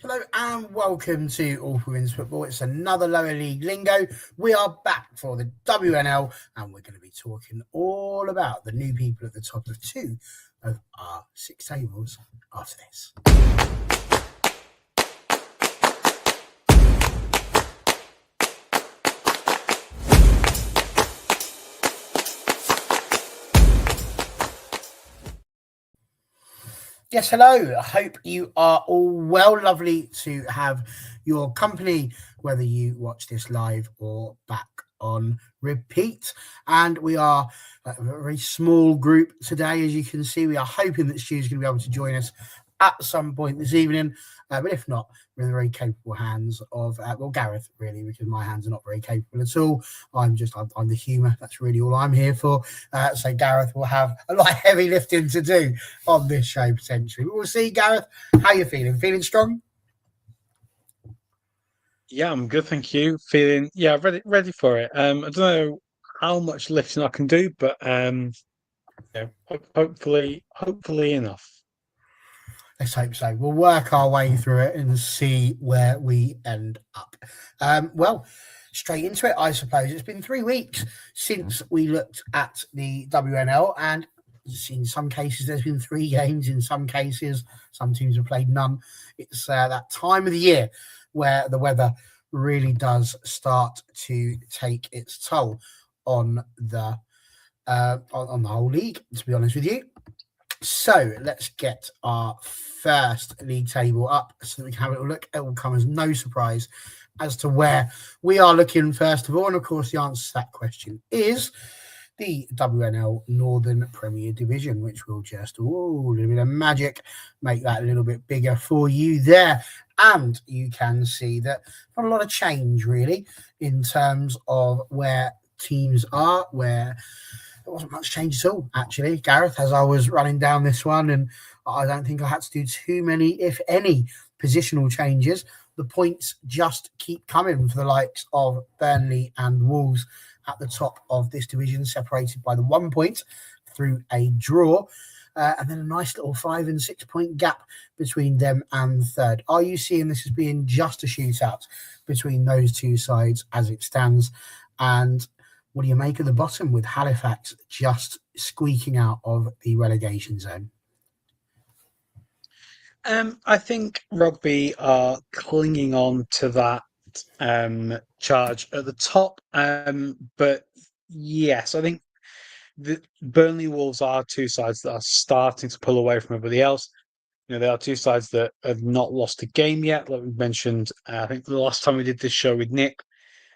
Hello and welcome to All Women's Football. It's another lower league lingo. We are back for the WNL and we're going to be talking all about the new people at the top of two of our six tables after this. Yes, hello. I hope you are all well. Lovely to have your company, whether you watch this live or back on repeat. And we are a very small group today, as you can see. We are hoping that Stu's going to be able to join us at some point this evening. But if not, we're in the very capable hands of, Gareth, really, because my hands are not very capable at all. I'm the humour. That's really all I'm here for. So Gareth will have a lot of heavy lifting to do on this show, potentially. But we'll see, Gareth. How you feeling? Feeling strong? Yeah, I'm good, thank you. Feeling ready for it. I don't know how much lifting I can do, but hopefully enough. Let's hope so. We'll work our way through it and see where we end up. Straight into it, I suppose. It's been 3 weeks since we looked at the WNL, and in some cases there's been 3 games. In some cases, some teams have played none. It's that time of the year where the weather really does start to take its toll on the whole league, to be honest with you. So let's get our first league table up so that we can have a little look. It will come as no surprise as to where we are looking first of all. And of course, the answer to that question is the WNL Northern Premier Division, which will just, a little bit of magic, make that a little bit bigger for you there. And you can see that not a lot of change really in terms of where teams are, where there wasn't much change at all, actually, Gareth, as I was running down this one, and I don't think I had to do too many, if any, positional changes. The points just keep coming for the likes of Burnley and Wolves at the top of this division, separated by the 1 point through a draw, and then a nice little 5 and 6 point gap between them and third. Are you seeing this as being just a shootout between those two sides as it stands? And what do you make of the bottom with Halifax just squeaking out of the relegation zone? I think Rugby are clinging on to that charge at the top. But yes, I think the Burnley Wolves are two sides that are starting to pull away from everybody else. There are two sides that have not lost a game yet. Like we mentioned, I think the last time we did this show with Nick,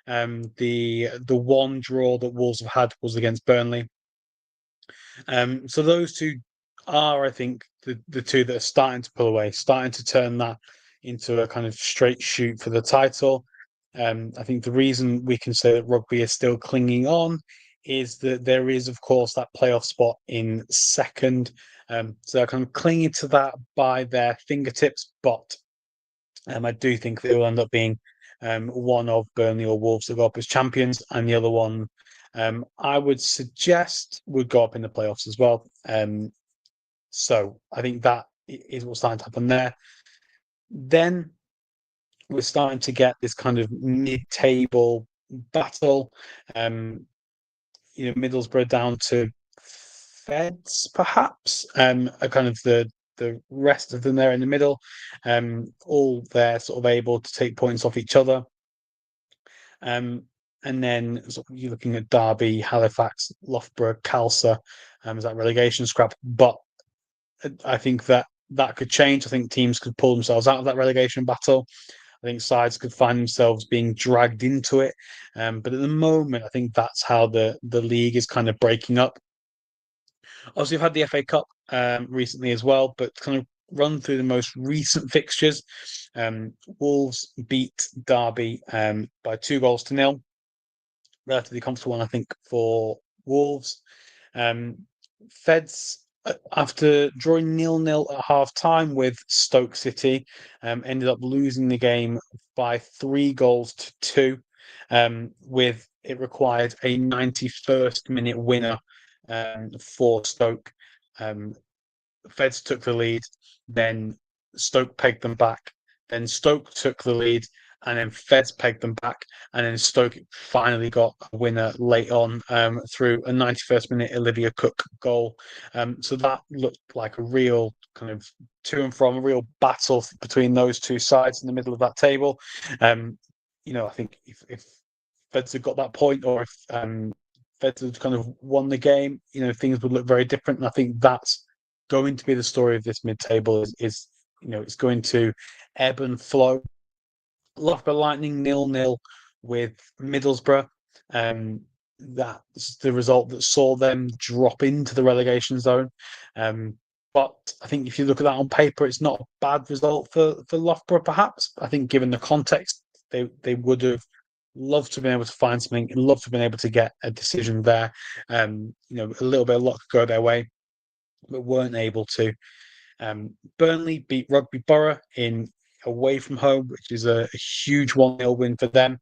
the one draw that Wolves have had was against Burnley. So those two are, I think, the two that are starting to pull away, starting to turn that into a kind of straight shoot for the title. I think the reason we can say that Rugby is still clinging on is that there is, of course, that playoff spot in second. So they're kind of clinging to that by their fingertips, but I do think they will end up being one of Burnley or Wolves to go up as champions, and the other one, I would suggest, would go up in the playoffs as well. So I think that is what's starting to happen there. Then we're starting to get this kind of mid-table battle. Middlesbrough down to Feds, perhaps. Are kind of the rest of them there in the middle. All they're sort of able to take points off each other. And then you're looking at Derby, Halifax, Loughborough, Calcer as that relegation scrap. But I think that could change. I think teams could pull themselves out of that relegation battle. I think sides could find themselves being dragged into it. But at the moment, I think that's how the league is kind of breaking up. Obviously, we've had the FA Cup recently as well, but kind of run through the most recent fixtures. Wolves beat Derby by 2-0. Relatively comfortable one, I think, for Wolves. Feds, after drawing 0-0 at half-time with Stoke City, ended up losing the game by 3-2, with it required a 91st minute winner for Stoke. Feds took the lead, then Stoke pegged them back, Then Stoke took the lead, and then Feds pegged them back, and then Stoke finally got a winner late on through a 91st minute Olivia Cook goal. So that looked like a real kind of to and from, a real battle between those two sides in the middle of that table. I think if Feds had got that point, or if Feds had kind of won the game, things would look very different. And I think that's going to be the story of this mid-table is it's going to ebb and flow. Loughborough Lightning 0-0 with Middlesbrough. That's the result that saw them drop into the relegation zone. But I think if you look at that on paper, it's not a bad result for Loughborough, perhaps. I think given the context, they would have loved to have been able to find something, loved to have been able to get a decision there. A little bit of luck could go their way, but weren't able to. Burnley beat Rugby Borough in away from home, which is a huge 1-0 win for them.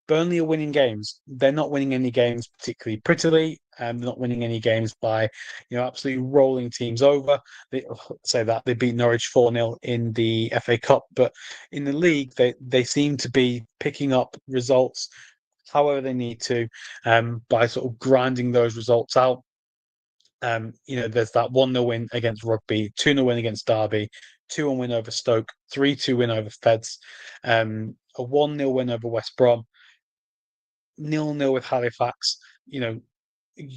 Burnley are winning games. They're not winning any games particularly prettily, and they're not winning any games by, absolutely rolling teams over. They beat Norwich 4-0 in the FA Cup, but in the league, they seem to be picking up results however they need to, by sort of grinding those results out. There's that 1-0 win against Rugby, 2-0 win against Derby, 2-1 win over Stoke, 3-2 win over Feds, a 1-0 win over West Brom, 0-0 with Halifax.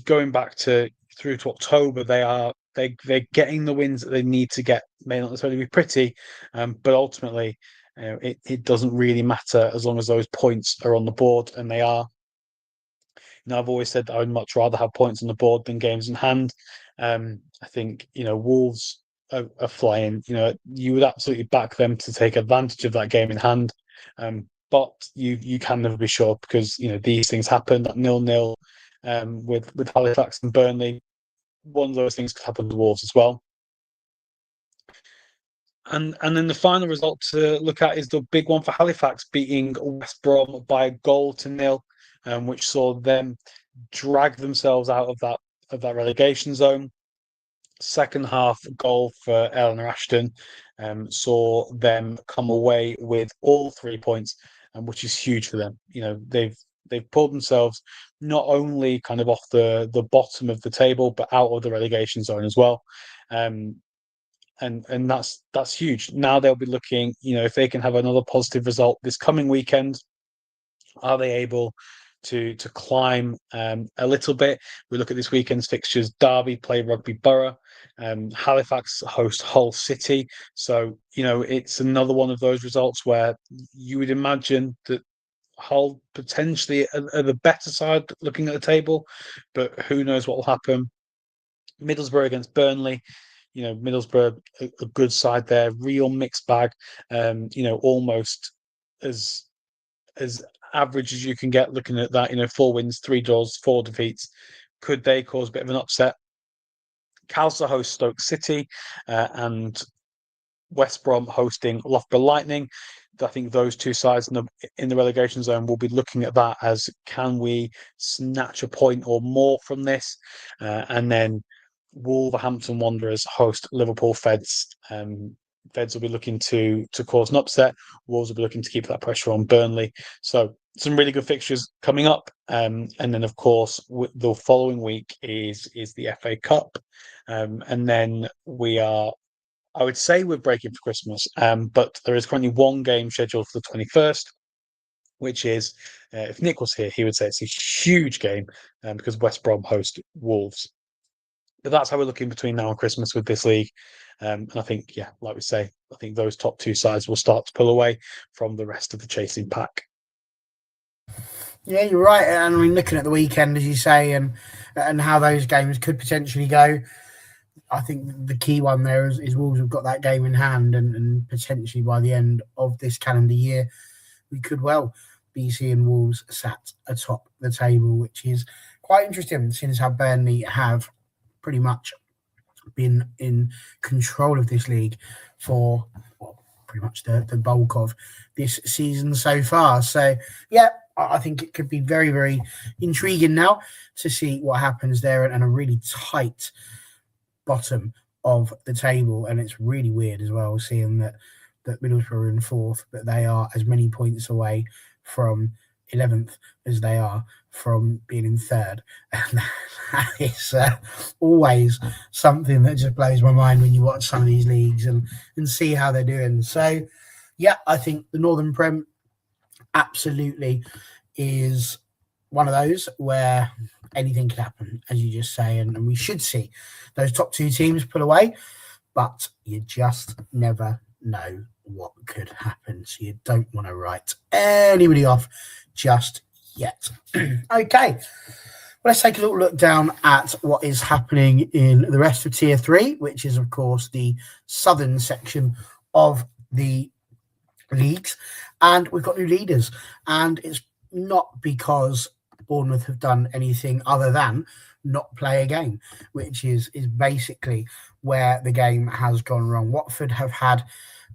Going back through to October, they're getting the wins that they need to get. May not necessarily be pretty, but ultimately, it doesn't really matter as long as those points are on the board, and they are. I've always said that I would much rather have points on the board than games in hand. I think Wolves are flying. You would absolutely back them to take advantage of that game in hand, but you can never be sure because these things happen. That 0-0 with Halifax and Burnley, one of those things could happen to Wolves as well. And then the final result to look at is the big one for Halifax, beating West Brom by 1-0, which saw them drag themselves out of that relegation zone. Second half goal for Eleanor Ashton saw them come away with all 3 points, which is huge for them. They've pulled themselves not only kind of off the bottom of the table, but out of the relegation zone as well. And that's huge. Now they'll be looking, if they can have another positive result this coming weekend, are they able to climb a little bit? We look at this weekend's fixtures. Derby play Rugby Borough, Halifax host Hull City. So it's another one of those results where you would imagine that Hull potentially are the better side looking at the table, but who knows what will happen. Middlesbrough against Burnley. Middlesbrough, a good side there, real mixed bag. Almost as average as you can get looking at that. 4 wins, 3 draws, 4 defeats. Could they cause a bit of an upset? Calcer hosts Stoke City, and West Brom hosting Loughborough Lightning. I think those two sides in the relegation zone will be looking at that as, can we snatch a point or more from this? And then Wolverhampton Wanderers host Liverpool Feds. Feds will be looking to cause an upset. Wolves will be looking to keep that pressure on Burnley. So some really good fixtures coming up. And then, of course, the following week is the FA Cup. And then I would say we're breaking for Christmas, but there is currently one game scheduled for the 21st, which is, if Nick was here, he would say it's a huge game because West Brom host Wolves. But that's how we're looking between now and Christmas with this league. And I think, like we say, I think those top 2 sides will start to pull away from the rest of the chasing pack. Yeah, you're right. And I mean, looking at the weekend, as you say, and how those games could potentially go, I think the key one there is Wolves have got that game in hand, and potentially by the end of this calendar year, we could well be seeing Wolves sat atop the table, which is quite interesting, since how Burnley have pretty much been in control of this league for pretty much the bulk of this season so far. So, I think it could be very, very intriguing now to see what happens there, and a really tight bottom of the table. And it's really weird as well, seeing that that Middlesbrough are in 4th, but they are as many points away from 11th as they are from being in 3rd. And that is always something that just blows my mind when you watch some of these leagues and see how they're doing. So, yeah, I think the Northern Prem absolutely is one of those where anything could happen, as you just say, and we should see those top 2 teams pull away, but you just never know what could happen. So you don't want to write anybody off just yet. Okay. Well, let's take a little look down at what is happening in the rest of Tier 3, which is, of course, the southern section of the leagues. And we've got new leaders. And it's not because Bournemouth have done anything other than not play a game, which is basically where the game has gone wrong. Watford have had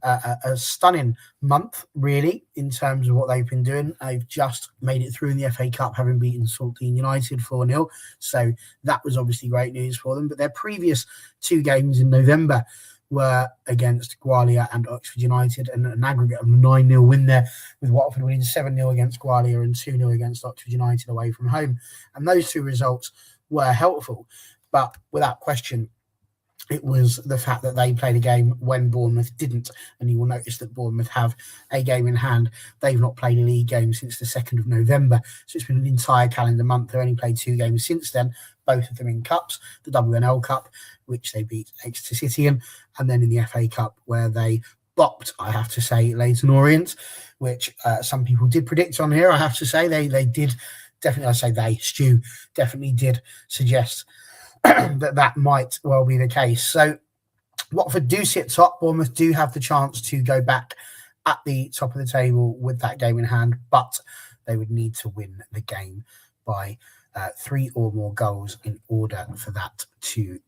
a stunning month, really, in terms of what they've been doing. They've just made it through in the FA Cup, having beaten Saltine United 4-0. So that was obviously great news for them. But their previous 2 games in November were against Gwalia and Oxford United, and an aggregate of 9-0 win there, with Watford winning 7-0 against Gwalia and 2-0 against Oxford United away from home. And those 2 results were helpful. But without question, it was the fact that they played a game when Bournemouth didn't. And you will notice that Bournemouth have a game in hand. They've not played a league game since the 2nd of November. So it's been an entire calendar month. They've only played 2 games since then, both of them in cups. The WNL Cup, which they beat Exeter City in, and then in the FA Cup, where they bopped, I have to say, Leyton Orient, which some people did predict on here. I have to say they did. Definitely, I say they, Stu, definitely did suggest that might well be the case. So Watford do sit top. Bournemouth do have the chance to go back at the top of the table with that game in hand, but they would need to win the game by 3 or more goals in order for that to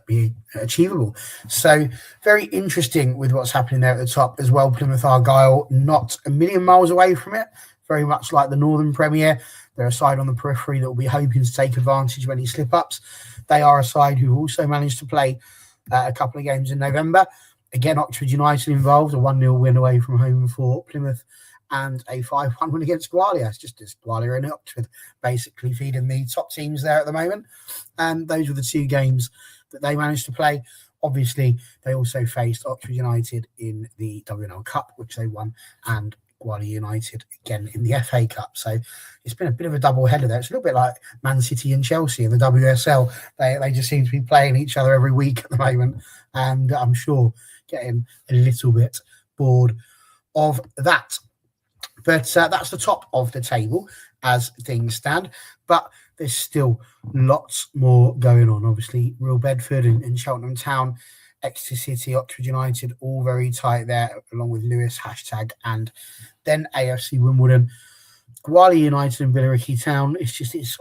be achievable. So very interesting with what's happening there at the top as well. Plymouth Argyle not a million miles away from it, very much like the Northern Premier. They're a side on the periphery that will be hoping to take advantage of any slip-ups. They are a side who also managed to play a couple of games in November. Again, Oxford United involved, a 1-0 win away from home for Plymouth, and a 5-1 win against Gwalia. It's just as Gwalia and Oxford basically feeding the top teams there at the moment. And those were the 2 games that they managed to play. Obviously, they also faced Oxford United in the WNL Cup, which they won, and Gwalia United again in the FA Cup. So it's been a bit of a double header there. It's a little bit like Man City and Chelsea in the WSL. They just seem to be playing each other every week at the moment, and I'm sure getting a little bit bored of that. But that's the top of the table as things stand. But there's still lots more going on. Obviously, Real Bedford and Cheltenham Town, Exeter City, Oxford United, all very tight there, along with Lewis, hashtag, and then AFC Wimbledon, Gwalia United and Billericay Town. It's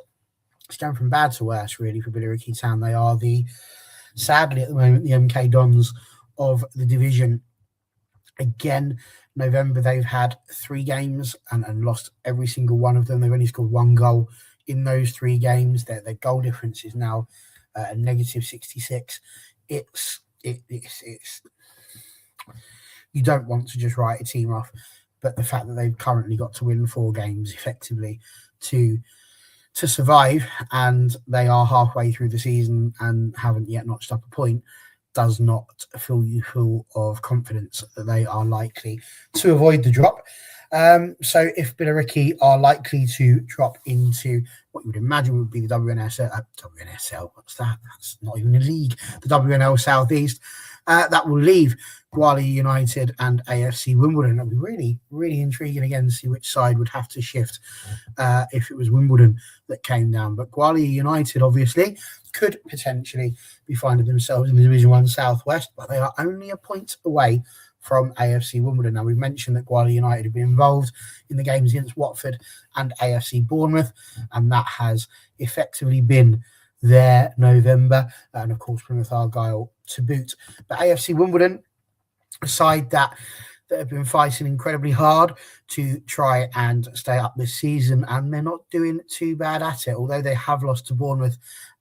going from bad to worse, really, for Billericay Town. They are sadly at the moment, the MK Dons of the division. Again, November, they've had 3 games and lost every single one of them. They've only scored 1 goal in those 3 games. Their goal difference is now a negative 66. It's you don't want to just write a team off, but the fact that they've currently got to win 4 games effectively to survive, and they are halfway through the season and haven't yet notched up a point, does not fill you full of confidence that they are likely to avoid the drop. So if Billericay are likely to drop into what you would imagine would be the WNSL, what's that? That's not even a league. The WNL Southeast. That will leave Gwalia United and AFC Wimbledon. That'll be really, really intriguing again to see which side would have to shift if it was Wimbledon that came down. But Gwalia United, obviously, could potentially be finding themselves in the Division 1 Southwest, but they are only a point away from AFC Wimbledon. Now, we've mentioned that Gwalia United have been involved in the games against Watford and AFC Bournemouth, and that has effectively been their November, and of course Plymouth Argyle to boot. But AFC Wimbledon, a side that have been fighting incredibly hard to try and stay up this season, and they're not doing too bad at it. Although they have lost to Bournemouth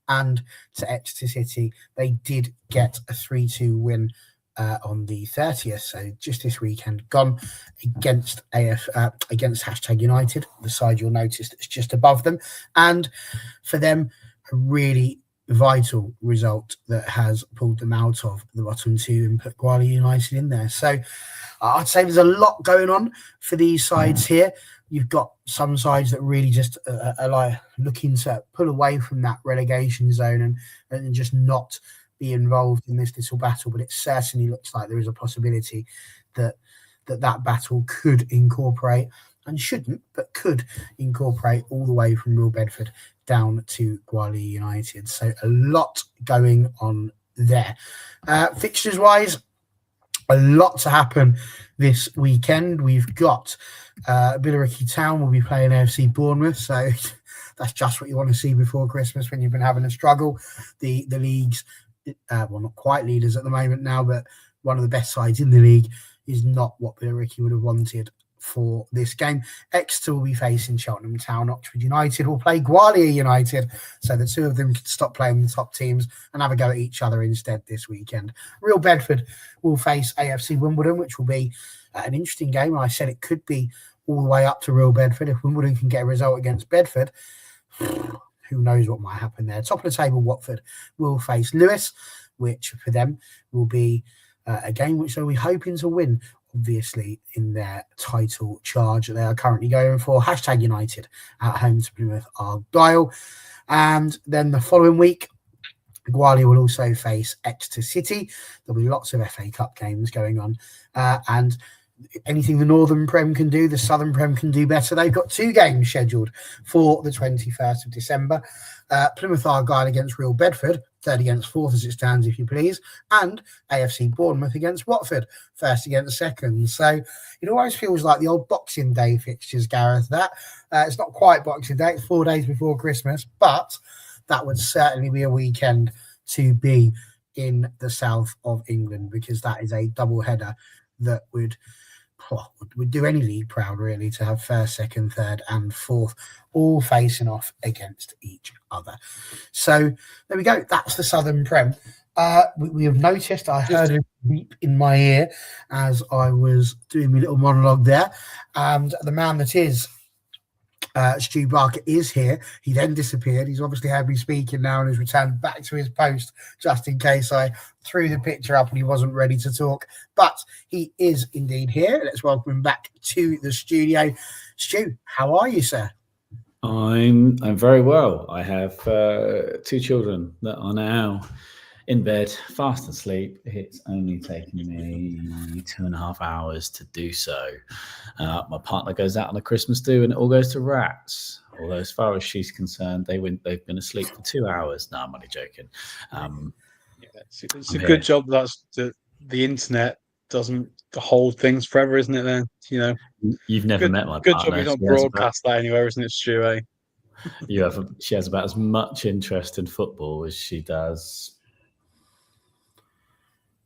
and to Exeter City, they did get a 3-2 win on the 30th, so just this weekend gone, against against #United, the side you'll notice that's just above them, and for them, a really vital result that has pulled them out of the bottom two and put Gwalior United in there. So I'd say there's a lot going on for these sides here. You've got some sides that really just are like looking to pull away from that relegation zone and just not be involved in this little battle. But it certainly looks like there is a possibility that battle could incorporate, and shouldn't, but could incorporate all the way from Real Bedford down to Gwalior United. So a lot going on there. Fixtures wise, a lot to happen this weekend. We've got Billericay Town will be playing AFC Bournemouth, so that's just what you want to see before Christmas when you've been having a struggle. The league's well, not quite leaders at the moment now, but one of the best sides in the league is not what Billericay would have wanted for this game. Exeter will be facing Cheltenham Town. Oxford United will play Gwalior United, so the two of them can stop playing the top teams and have a go at each other instead this weekend. Real Bedford will face AFC Wimbledon, which will be an interesting game. I said it could be all the way up to Real Bedford. If Wimbledon can get a result against Bedford, who knows what might happen there. Top of the table, Watford will face Lewis, which for them will be a game which they'll be hoping to win, obviously, in their title charge that they are currently going for. #United at home to Plymouth Argyle. And then the following week, Gwalior will also face Exeter City. There'll be lots of FA Cup games going on. And anything the Northern Prem can do, the Southern Prem can do better. They've got 2 games scheduled for the 21st of December. Plymouth Argyle against Real Bedford, 3rd against 4th as it stands, if you please, and AFC Bournemouth against Watford, 1st against 2nd. So it always feels like the old Boxing Day fixtures, Gareth. That it's not quite Boxing Day, it's 4 days before Christmas, but that would certainly be a weekend to be in the south of England, because that is a double header that would do any league proud, really, to have 1st, 2nd, 3rd and 4th all facing off against each other. So there we go. That's the Southern Prem. We have noticed, I heard a beep in my ear as I was doing my little monologue there, and the man that is Stu Barker is here. He then disappeared. He's obviously had me speaking now and has returned back to his post just in case I threw the picture up and he wasn't ready to talk. But he is indeed here. Let's welcome him back to the studio. Stu, how are you, sir? I'm very well. I have 2 children that are now in bed, fast asleep. It's only taken me 2.5 hours to do so. My partner goes out on a Christmas do and it all goes to rats. Although as far as she's concerned, they've been asleep for 2 hours. No, I'm only joking. It's a good job that's the internet doesn't hold things forever, isn't it? Then you've never met my good partner. Good job you don't broadcast that anywhere, isn't it, Stu? Eh? She has about as much interest in football as she does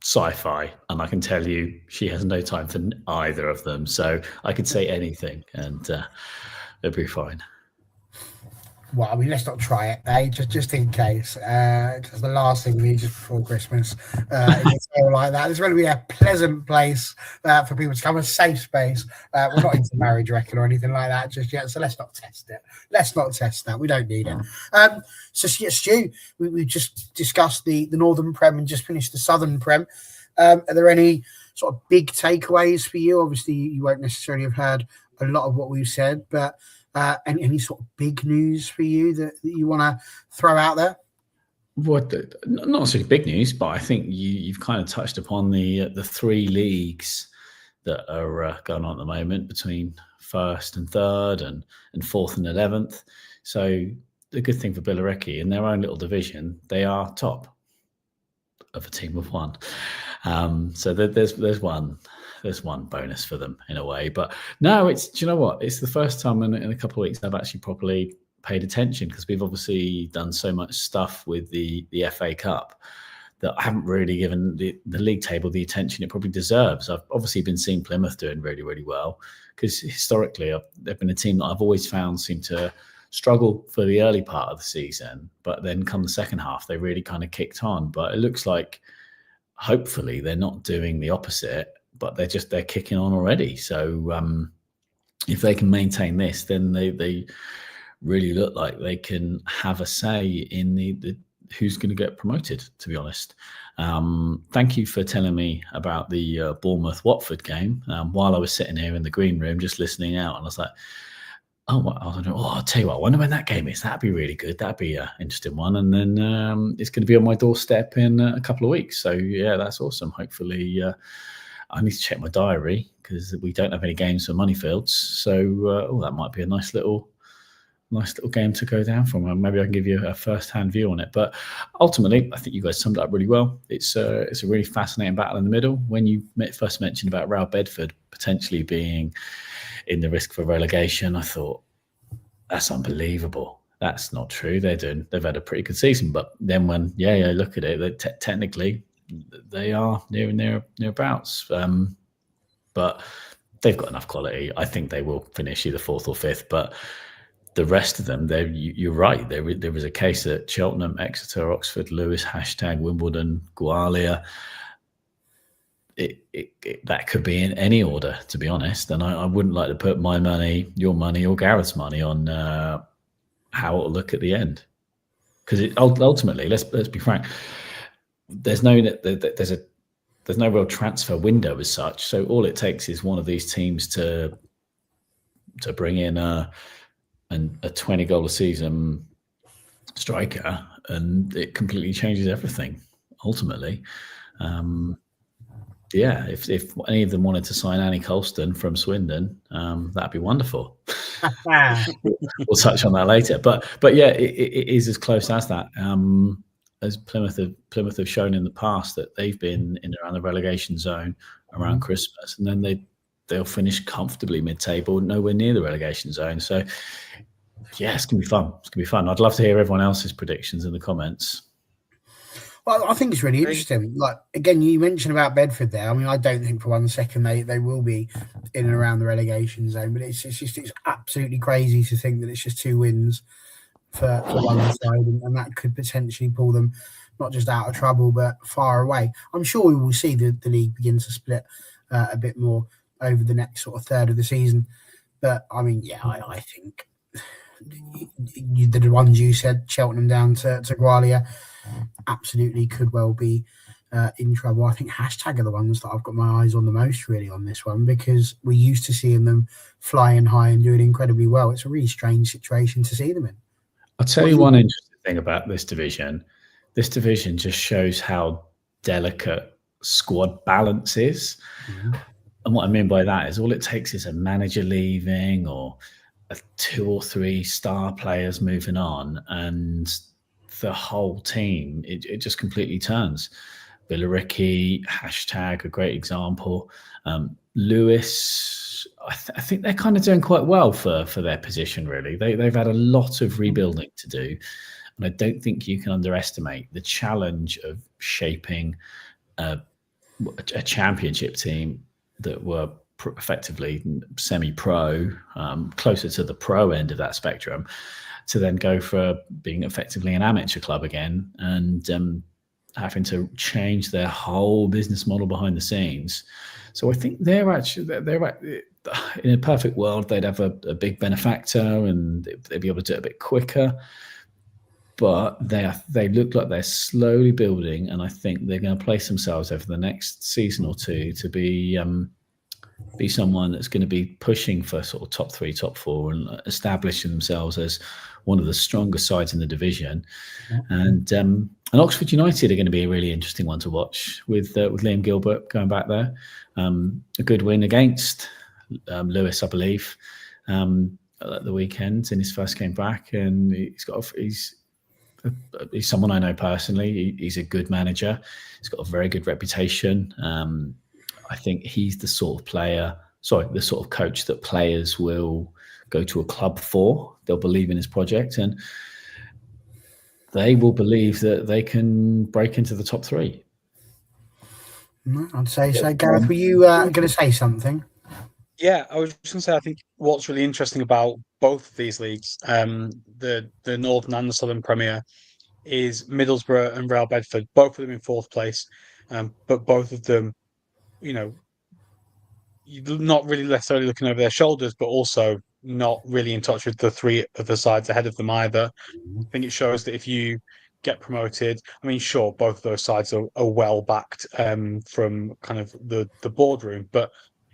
sci-fi, and I can tell you she has no time for either of them. So I could say anything, and it'll be fine. Well, I mean, let's not try it, eh? Just in case. Because the last thing we need just before Christmas is a tale like that. It's going to be a pleasant place for people to come, a safe space. We're not into marriage reckon or anything like that just yet, so let's not test it. Let's not test that. We don't need it. So, Stu, we just discussed the Northern Prem and just finished the Southern Prem. Are there any sort of big takeaways for you? Obviously, you won't necessarily have heard a lot of what we've said, but any sort of big news for you that you want to throw out there? Not necessarily big news, but I think you've kind of touched upon the 3 leagues that are going on at the moment between 1st and 3rd and 4th and 11th. So the good thing for Billericay, in their own little division, they are top of a team of 1. So there's one bonus for them in a way. But no, do you know what? It's the first time in a couple of weeks I've actually properly paid attention, because we've obviously done so much stuff with the FA Cup that I haven't really given the league table the attention it probably deserves. I've obviously been seeing Plymouth doing really, really well, because historically they've been a team that I've always found seem to struggle for the early part of the season, but then come the second half, they really kind of kicked on. But it looks like hopefully they're not doing the opposite, but they're kicking on already. So if they can maintain this, then they really look like they can have a say in the who's going to get promoted, to be honest. Thank you for telling me about the Bournemouth-Watford game while I was sitting here in the green room just listening out, and I was like, I'll tell you what, I wonder when that game is. That'd be really good. That'd be an interesting one. And then it's going to be on my doorstep in a couple of weeks. So, yeah, that's awesome. Hopefully, I need to check my diary because we don't have any games for Moneyfields. So, that might be a nice little game to go down from. Maybe I can give you a first-hand view on it. But ultimately, I think you guys summed it up really well. It's a really fascinating battle in the middle. When you first mentioned about Real Bedford potentially being in the risk for relegation, I thought, that's unbelievable. That's not true. They've had a pretty good season. But then when, look at it, technically they are nearabouts. But they've got enough quality. I think they will finish either fourth or fifth. But the rest of them, you're right. There was a case at Cheltenham, Exeter, Oxford, Lewis, Wimbledon, Gwalia. That could be in any order, to be honest. And I wouldn't like to put my money, your money, or Gareth's money on how it'll look at the end. Because ultimately, let's be frank, there's no real transfer window as such. So all it takes is one of these teams to bring in a 20 goal a season striker, and it completely changes everything. Ultimately, if any of them wanted to sign Annie Colston from Swindon, that'd be wonderful. We'll touch on that later. But yeah, it is as close as that. As Plymouth have shown in the past that they've been in around the relegation zone around Christmas, and then they'll finish comfortably mid-table, nowhere near the relegation zone. So yeah, it's gonna be fun. It's gonna be fun. I'd love to hear everyone else's predictions in the comments. Well, I think it's really interesting. Like, again, you mentioned about Bedford there. I mean, I don't think for 1 second they will be in and around the relegation zone, but it's absolutely crazy to think that it's just 2 wins for one side, and that could potentially pull them not just out of trouble, but far away. I'm sure we will see the league begin to split a bit more over the next sort of third of the season. But, I mean, I think the ones you said, Cheltenham down to Gwalia, absolutely could well be in trouble. I think hashtag are the ones that I've got my eyes on the most really on this one, because we're used to seeing them flying high and doing incredibly well. It's a really strange situation to see them in. I'll tell you one interesting thing about this division. This division just shows how delicate squad balance is. And what I mean by that is all it takes is a manager leaving or 2 or 3 star players moving on, and the whole team, it just completely turns. Billericay, hashtag, a great example. Lewis, I think they're kind of doing quite well for their position, really. They've had a lot of rebuilding to do, and I don't think you can underestimate the challenge of shaping a championship team that were effectively semi-pro, closer to the pro end of that spectrum, to then go for being effectively an amateur club again, and having to change their whole business model behind the scenes. So I think they're in a perfect world, they'd have a big benefactor and they'd be able to do it a bit quicker. But they look like they're slowly building, and I think they're going to place themselves over the next season or two to be someone that's going to be pushing for sort of top 3, top 4, and establishing themselves as one of the strongest sides in the division. And Oxford United are going to be a really interesting one to watch with Liam Gilbert going back there. A good win against Lewis, I believe, at the weekend in his first game back, and he's someone I know personally. He's a good manager. He's got a very good reputation. I think he's the sort of coach that players will go to a club for. They'll believe in his project, and they will believe that they can break into the top 3. I'd say so. Gareth, were you going to say something? Yeah, I was just going to say, I think what's really interesting about both of these leagues, the Northern and the Southern Premier, is Middlesbrough and Real Bedford, both of them in 4th place. but both of them, you know, you're not really necessarily looking over their shoulders, but also not really in touch with the three of the sides ahead of them either. I think it shows that if you get promoted, I mean, sure, both of those sides are well backed from kind of the boardroom, but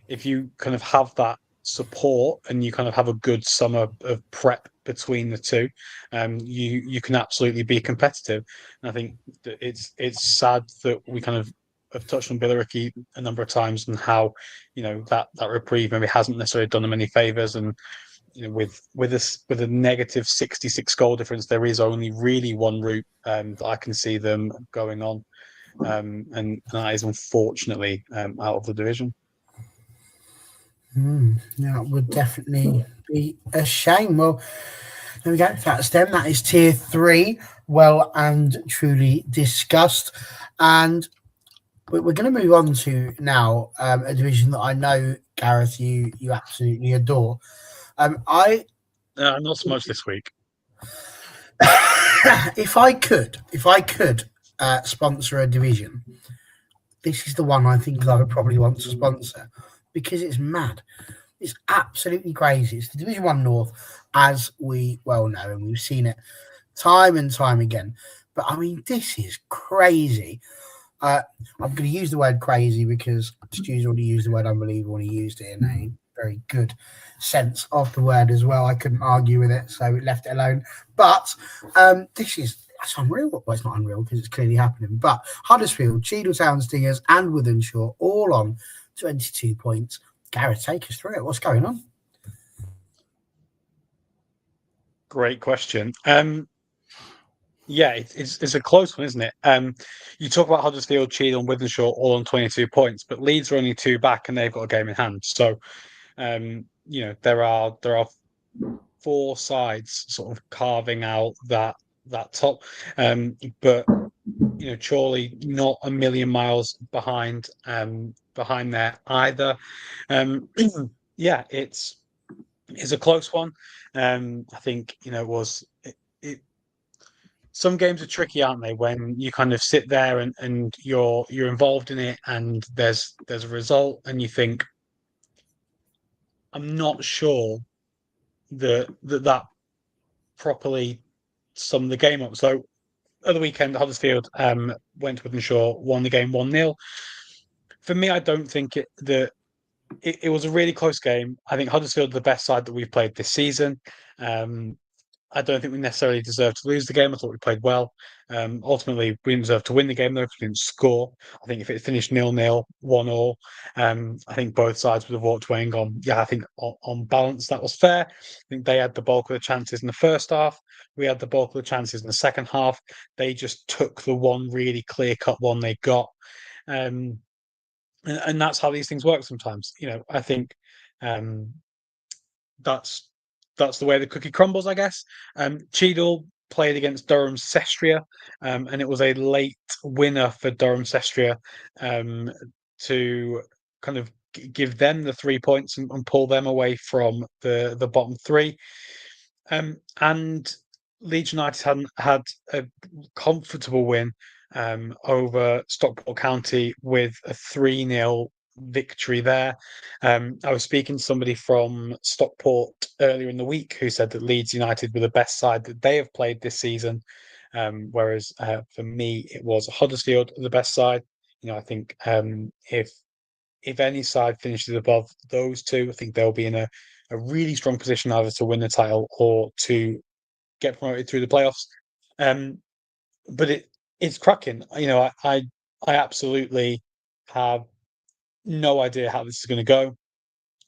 if you kind of have that support and you kind of have a good summer of prep between the two, you can absolutely be competitive. And I think that it's sad that we kind of have touched on Billericay a number of times and how that reprieve maybe hasn't necessarily done them any favors. And with a negative 66 goal difference, there is only really one route that I can see them going on, and that is unfortunately out of the division. Yeah, it would definitely be a shame. Well, there we go. That's them. That is tier 3, well and truly discussed. And we're going to move on to now a division that I know, Gareth, you absolutely adore. Not so much this week. If I could sponsor a division, this is the one I think I would probably want to sponsor because it's mad. It's absolutely crazy. It's the Division 1 North, as we well know, and we've seen it time and time again. But I mean, this is crazy. I'm going to use the word crazy because Stu's already used the word unbelievable and he used it in a very good sense of the word as well. I couldn't argue with it, so we left it alone. But that's unreal. Well, it's not unreal because it's clearly happening. But Huddersfield, Cheadle Stingers, and Wythenshawe all on 22 points. Gareth, take us through it. What's going on? Great question. Yeah, it's a close one, isn't it? You talk about Huddersfield, Cheadle, and Wythenshawe all on 22 points, but Leeds are only 2 back, and they've got a game in hand. So, there are 4 sides sort of carving out that top. But Chorley not a million miles behind there either. Yeah, it's a close one. I think some games are tricky, aren't they? When you kind of sit there and you're involved in it, and there's a result, and you think, I'm not sure that properly summed the game up. So at the weekend, Huddersfield went to Wythenshawe, won the game 1-0. For me, I don't think it was a really close game. I think Huddersfield are the best side that we've played this season. I don't think we necessarily deserved to lose the game. I thought we played well. Ultimately, we didn't deserve to win the game, though, because we didn't score. I think if it finished 0-0, 1-1, I think both sides would have walked away and gone, yeah, I think on balance, that was fair. I think they had the bulk of the chances in the first half. We had the bulk of the chances in the second half. They just took the one really clear-cut one they got. And that's how these things work sometimes. I think that's the way the cookie crumbles, I guess. Cheadle played against Durham Sestria, and it was a late winner for Durham Sestria to kind of give them the 3 points and pull them away from the bottom 3. And Leeds United had a comfortable win over Stockport County with a 3-0 victory there. I was speaking to somebody from Stockport earlier in the week who said that Leeds United were the best side that they have played this season, whereas for me it was Huddersfield the best side. I think if any side finishes above those two, I think they'll be in a really strong position either to win the title or to get promoted through the playoffs. But it's cracking. I absolutely have no idea how this is going to go.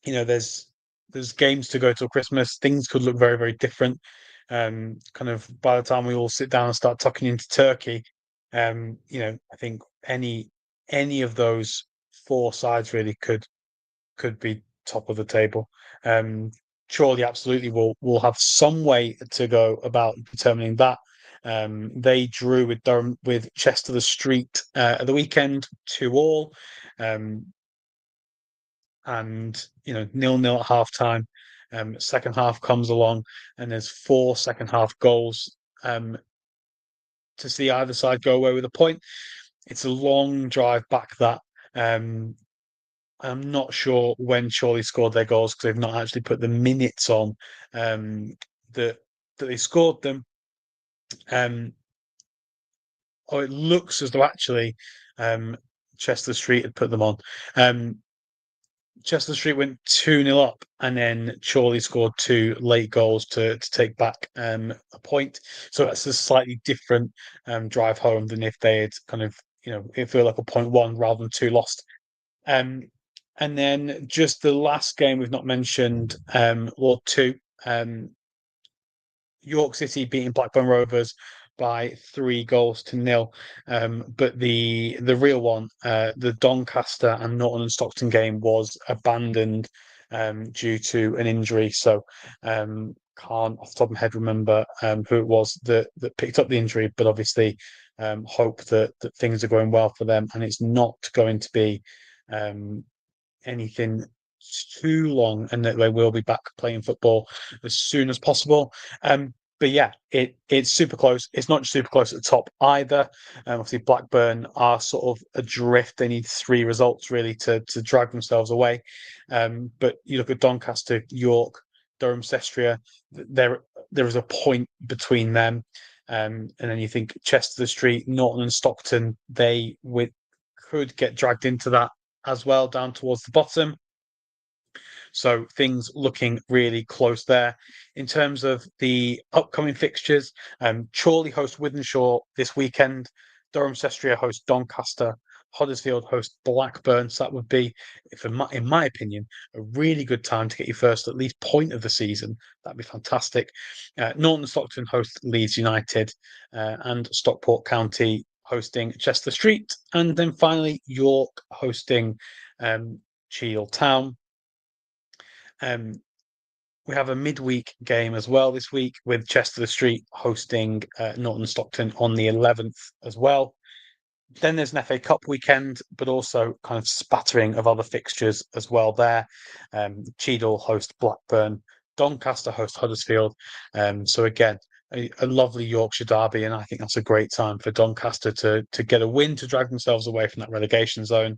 There's games to go till Christmas. Things could look very, very different. Kind of by the time we all sit down and start tucking into turkey, I think any of those 4 sides really could be top of the table. Chorley absolutely will have some way to go about determining that. They drew with Chester the Street at the weekend 2-2. And 0-0 at half time. Second half comes along, and there's 4 second half goals to see either side go away with a point. it's a long drive back. That I'm not sure when Chorley scored their goals because they've not actually put the minutes on that they scored them. It looks as though actually Chester Street had put them on. Chester Street went 2-0 up, and then Chorley scored 2 late goals to take back a point. So that's a slightly different drive home than if they had kind of, it felt like a 0.1 rather than 2 lost. And then just the last game we've not mentioned, or 2, York City beating Blackburn Rovers by 3-0. But the real one, the Doncaster and Norton and Stockton game, was abandoned due to an injury. So can't off the top of my head remember who it was that picked up the injury, but obviously hope that things are going well for them, and it's not going to be anything too long, and that they will be back playing football as soon as possible. But yeah, it's super close. It's not super close at the top either. Obviously, Blackburn are sort of adrift. They need 3 results really to drag themselves away. But you look at Doncaster, York, Durham, Sestria. There is a point between them. And then you think Chester Street, Norton, and Stockton. They could get dragged into that as well, down towards the bottom. So things looking really close there. In terms of the upcoming fixtures, Chorley host Wythenshawe this weekend. Durham Sestria host Doncaster. Huddersfield host Blackburn. So that would be, in my opinion, a really good time to get your first at least point of the season. That'd be fantastic. Norton Stockton host Leeds United, and Stockport County hosting Chester Street, and then finally York hosting Cheadle Town. We have a midweek game as well this week with Chester Street hosting Norton Stockton on the 11th as well. Then there's an FA Cup weekend, but also kind of spattering of other fixtures as well there. Cheadle host Blackburn, Doncaster host Huddersfield. So again, a lovely Yorkshire derby, and I think that's a great time for Doncaster to get a win to drag themselves away from that relegation zone.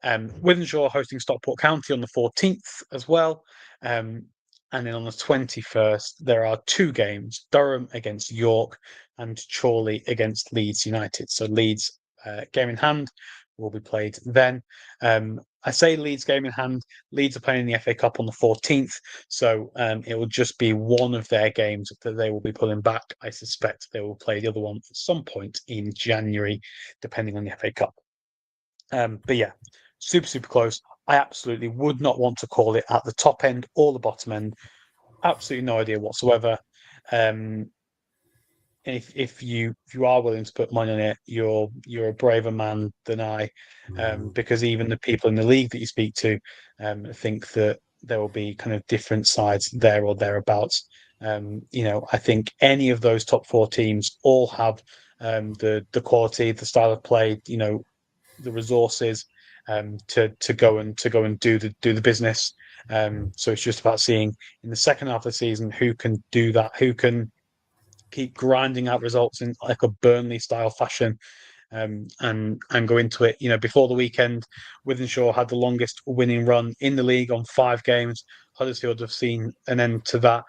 Wythenshawe hosting Stockport County on the 14th as well. And then on the 21st, there are 2 games, Durham against York and Chorley against Leeds United. So Leeds game in hand will be played then. I say Leeds game in hand. Leeds are playing in the FA Cup on the 14th. So it will just be one of their games that they will be pulling back. I suspect they will play the other one at some point in January, depending on the FA Cup. But yeah, super close. I absolutely would not want to call it at the top end or the bottom end. Absolutely no idea whatsoever. If you are willing to put money on it, you're a braver man than I, because even the people in the league that you speak to think that there will be kind of different sides there or thereabouts. I think any of those top 4 teams all have the quality, the style of play, the resources to go and do the business. So it's just about seeing in the second half of the season who can do that, who can keep grinding out results in like a Burnley style fashion, and go into it. Before the weekend, Wythenshawe had the longest winning run in the league on 5 games. Huddersfield have seen an end to that.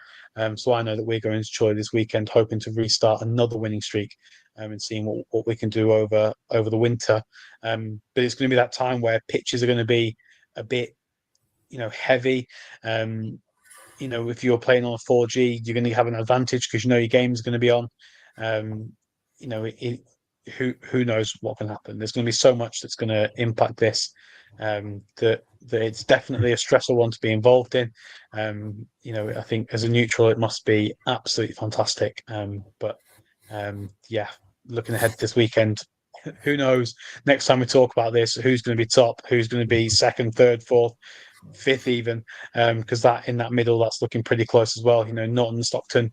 So I know that we're going to Chorley this weekend, hoping to restart another winning streak, and seeing what we can do over the winter. But it's going to be that time where pitches are going to be a bit, heavy. If you're playing on a 4G, you're going to have an advantage because your game is going to be on. Who knows what can happen? There's going to be so much that's going to impact this, that it's definitely a stressful one to be involved in. I think as a neutral, it must be absolutely fantastic. Yeah, looking ahead this weekend, who knows? Next time we talk about this, who's going to be top, who's going to be second, third, fourth, fifth, even, because that in that middle, that's looking pretty close as well. Norton and Stockton,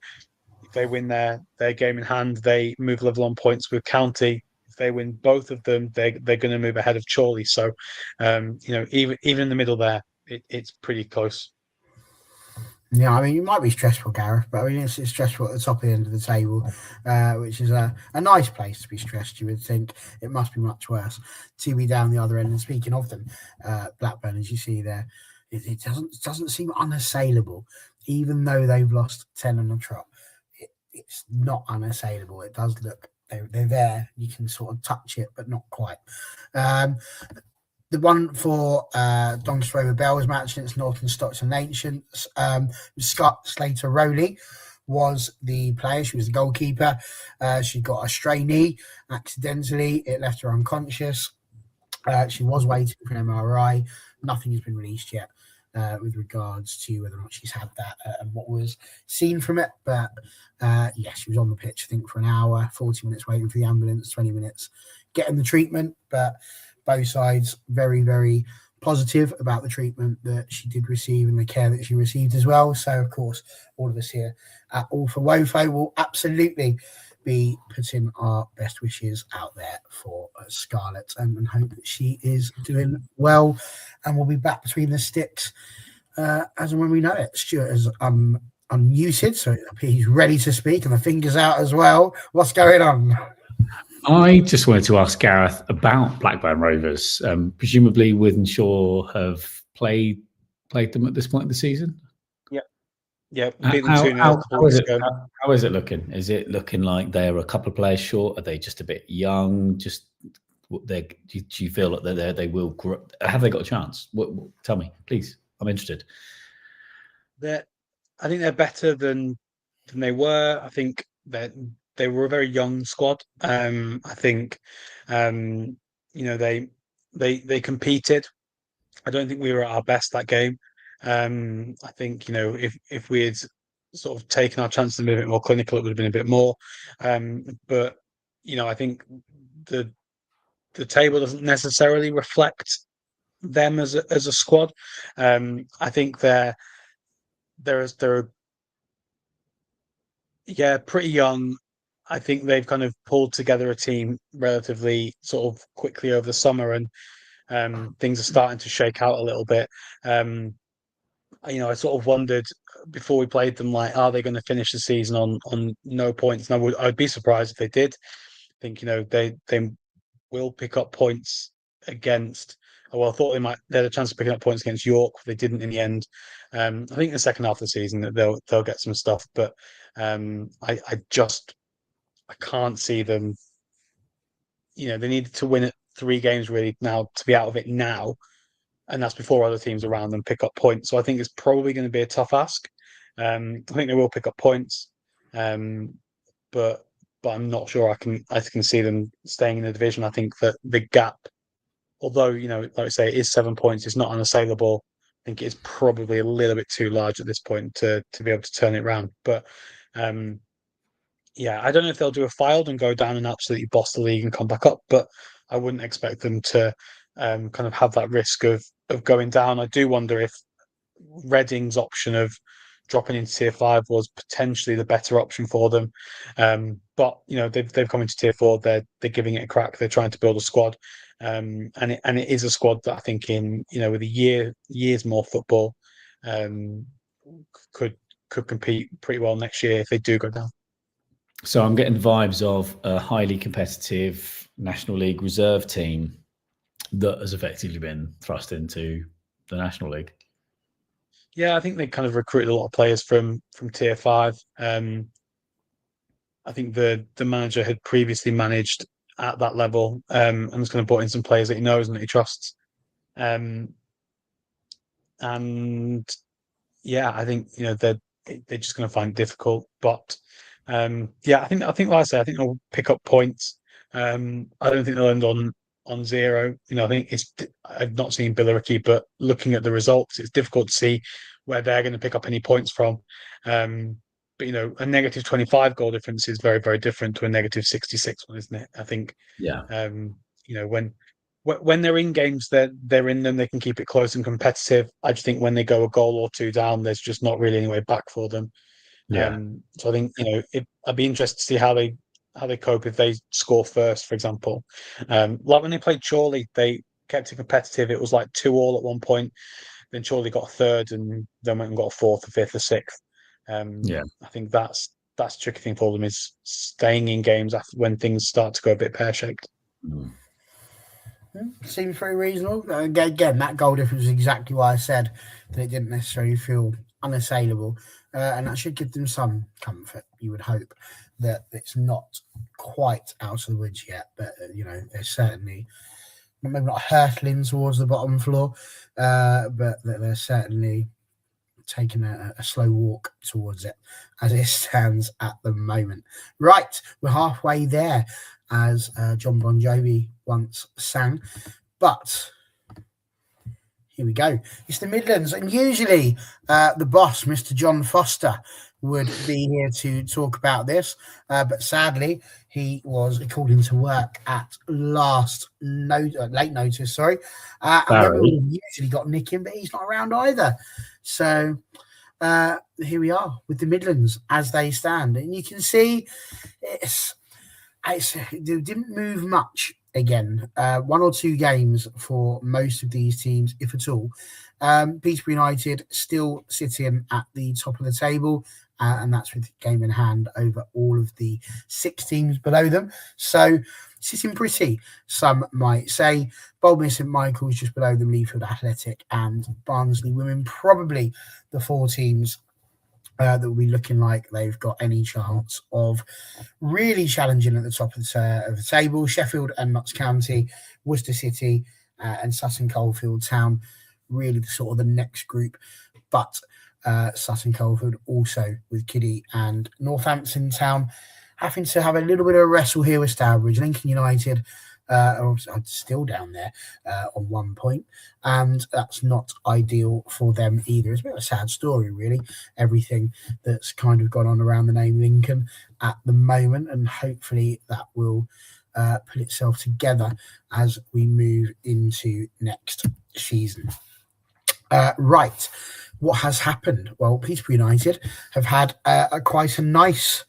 if they win their game in hand, they move level on points with County. If they win both of them, they're going to move ahead of Chorley. So, even in the middle there, it's pretty close. Yeah, I mean, it might be stressful, Gareth, but I mean, it's stressful at the top end of the table, which is a nice place to be stressed. You would think it must be much worse to be down the other end. And speaking of them, Blackburn, as you see there, it doesn't seem unassailable, even though they've lost 10 on the trot. It's not unassailable. It does look they're there. You can sort of touch it, but not quite. The one for Doncaster over Bells match against Northern Stockton Ancients. Scott Slater Rowley was the player. She was the goalkeeper. She got a stray knee accidentally. It left her unconscious. She was waiting for an MRI. Nothing has been released yet with regards to whether or not she's had that and what was seen from it. But she was on the pitch, I think, for an hour, 40 minutes waiting for the ambulance, 20 minutes getting the treatment. But both sides very, very positive about the treatment that she did receive and the care that she received as well. So, of course, all of us here at All for Wofo will absolutely be putting our best wishes out there for Scarlett and hope that she is doing well and will be back between the sticks as and when we know it. Stuart is unmuted, so he's ready to speak and the fingers out as well. What's going on? I just wanted to ask Gareth about Blackburn Rovers. Presumably, Wythenshawe have played them at this point of the season. Yeah, beat them 2-0 a couple weeks ago. How is it looking? Is it looking like they're a couple of players short? Are they just a bit young? Do you feel that they will grow? Have they got a chance? Tell me, please. I'm interested. I think they're better than they were. I think that they were a very young squad. I think they competed. I don't think we were at our best that game. I think if we had sort of taken our chances and been a bit more clinical, it would have been a bit more. But I think the table doesn't necessarily reflect them as a squad. I think they're pretty young. I think they've kind of pulled together a team relatively sort of quickly over the summer, and things are starting to shake out a little bit. I sort of wondered before we played them, like, are they going to finish the season on no points? And I'd be surprised if they did. I think they will pick up points against. Well, I thought they had a chance of picking up points against York. They didn't in the end. I think in the second half of the season that they'll get some stuff, but I can't see them. They needed to win it 3 games really now to be out of it now. And that's before other teams around them pick up points. So I think it's probably going to be a tough ask. I think they will pick up points, but I'm not sure I can see them staying in the division. I think that the gap, although like I say, it is 7 points, it's not unassailable. I think it's probably a little bit too large at this point to be able to turn it around. But I don't know if they'll do a Fylde and go down and absolutely boss the league and come back up, but I wouldn't expect them to kind of have that risk of going down. I do wonder if Reading's option of dropping into Tier 5 was potentially the better option for them. But they've come into Tier 4. They're giving it a crack. They're trying to build a squad, and it is a squad that I think with a years more football could compete pretty well next year if they do go down. So I'm getting vibes of a highly competitive National League reserve team that has effectively been thrust into the National League. Yeah, I think they kind of recruited a lot of players from Tier 5. I think the manager had previously managed at that level and was going to put in some players that he knows and that he trusts. I think they're just going to find it difficult. But I think like I say, I think they'll pick up points. I don't think they'll end on 0. I think I've not seen Billericay, but looking at the results, it's difficult to see where they're going to pick up any points from. But a negative 25 goal difference is very, very different to a negative 66 one, isn't it? I think. Yeah. When they're in games, they're in them. They can keep it close and competitive. I just think when they go a goal or 2 down, there's just not really any way back for them. Yeah. So I think I'd be interested to see how they cope if they score first, for example. Like when they played Chorley, they kept it competitive. It was like 2-2 at one point. then Chorley got a third, and then went and got a fourth, a fifth, a sixth. Yeah. I think that's the tricky thing for them, is staying in games after when things start to go a bit pear-shaped. Seems pretty reasonable. Again, that goal difference is exactly why I said that it didn't necessarily feel unassailable, and that should give them some comfort. You would hope that it's not quite out of the woods yet, but they're certainly maybe not hurtling towards the bottom floor, but they're certainly taking a slow walk towards it as it stands at the moment. Right, we're halfway there, as John Bon Jovi once sang, but here we go. It's the Midlands, and usually the boss, Mr. John Foster, would be here to talk about this, but sadly he was called into work at late notice. Sorry, and then we would have usually got Nick in, but he's not around either. So here we are with the Midlands as they stand, and you can see they didn't move much again. 1 or 2 games for most of these teams, if at all. Peterborough United still sitting at the top of the table, and that's with the game in hand over all of the 6 teams below them. So sitting pretty, some might say. Boldmere St Michael's just below them, Leafield Athletic and Barnsley Women, probably the 4 teams that will be looking like they've got any chance of really challenging at the top of the table. Sheffield and Notts County, Worcester City and Sutton Coldfield Town, really the sort of the next group. But Sutton Coldfield also with Kiddie and Northampton Town having to have a little bit of a wrestle here with Stourbridge. Lincoln United are still down there on 1 point, and that's not ideal for them either. It's a bit of a sad story, really, everything that's kind of gone on around the name Lincoln at the moment, and hopefully that will put itself together as we move into next season. Right, what has happened? Well, Peterborough United have had quite a nice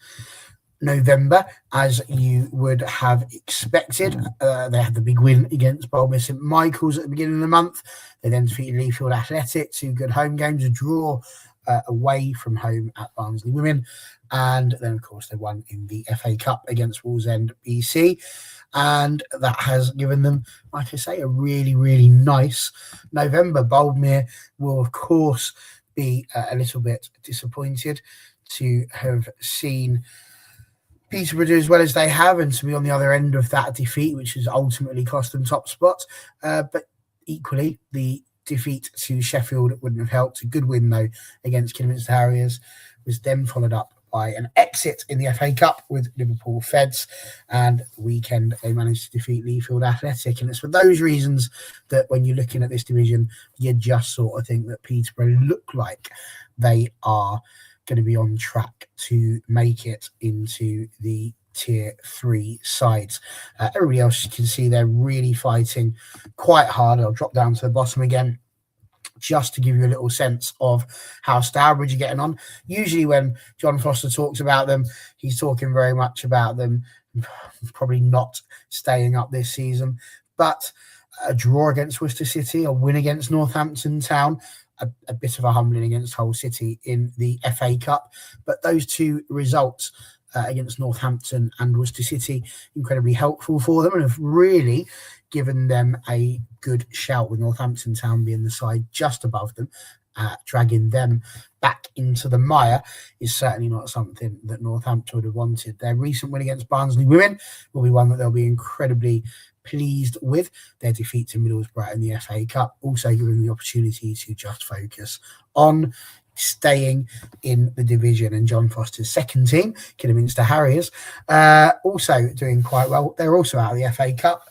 November, as you would have expected. They had the big win against Boldmere St Michael's at the beginning of the month. They then defeated Leafield Athletic, 2 good home games, a draw away from home at Barnsley Women, and then of course they won in the FA Cup against Wallsend BC, and that has given them, like I say, a really, really nice November. Boldmere will of course be a little bit disappointed to have seen Peterborough do as well as they have, and to be on the other end of that defeat, which has ultimately cost them top spot. But equally, the defeat to Sheffield wouldn't have helped. A good win, though, against Kidderminster Harriers was then followed up by an exit in the FA Cup with Liverpool Feds, and the weekend they managed to defeat Leafield Athletic. And it's for those reasons that when you're looking at this division, you just sort of think that Peterborough look like they are going to be on track to make it into the tier 3 sides. Everybody else, you can see they're really fighting quite hard. I'll drop down to the bottom again just to give you a little sense of how Stourbridge are getting on. Usually when John Foster talks about them, he's talking very much about them probably not staying up this season, but a draw against Worcester City, a win against Northampton Town, a bit of a humbling against Hull City in the FA Cup. But those 2 results against Northampton and Worcester City, incredibly helpful for them and have really given them a good shout, with Northampton Town being the side just above them. Dragging them back into the mire is certainly not something that Northampton would have wanted. Their recent win against Barnsley Women will be one that they'll be incredibly pleased with. Their defeat to Middlesbrough in the FA Cup also giving them the opportunity to just focus on staying in the division. And John Foster's second team, Kidderminster Harriers, also doing quite well. They're also out of the FA Cup.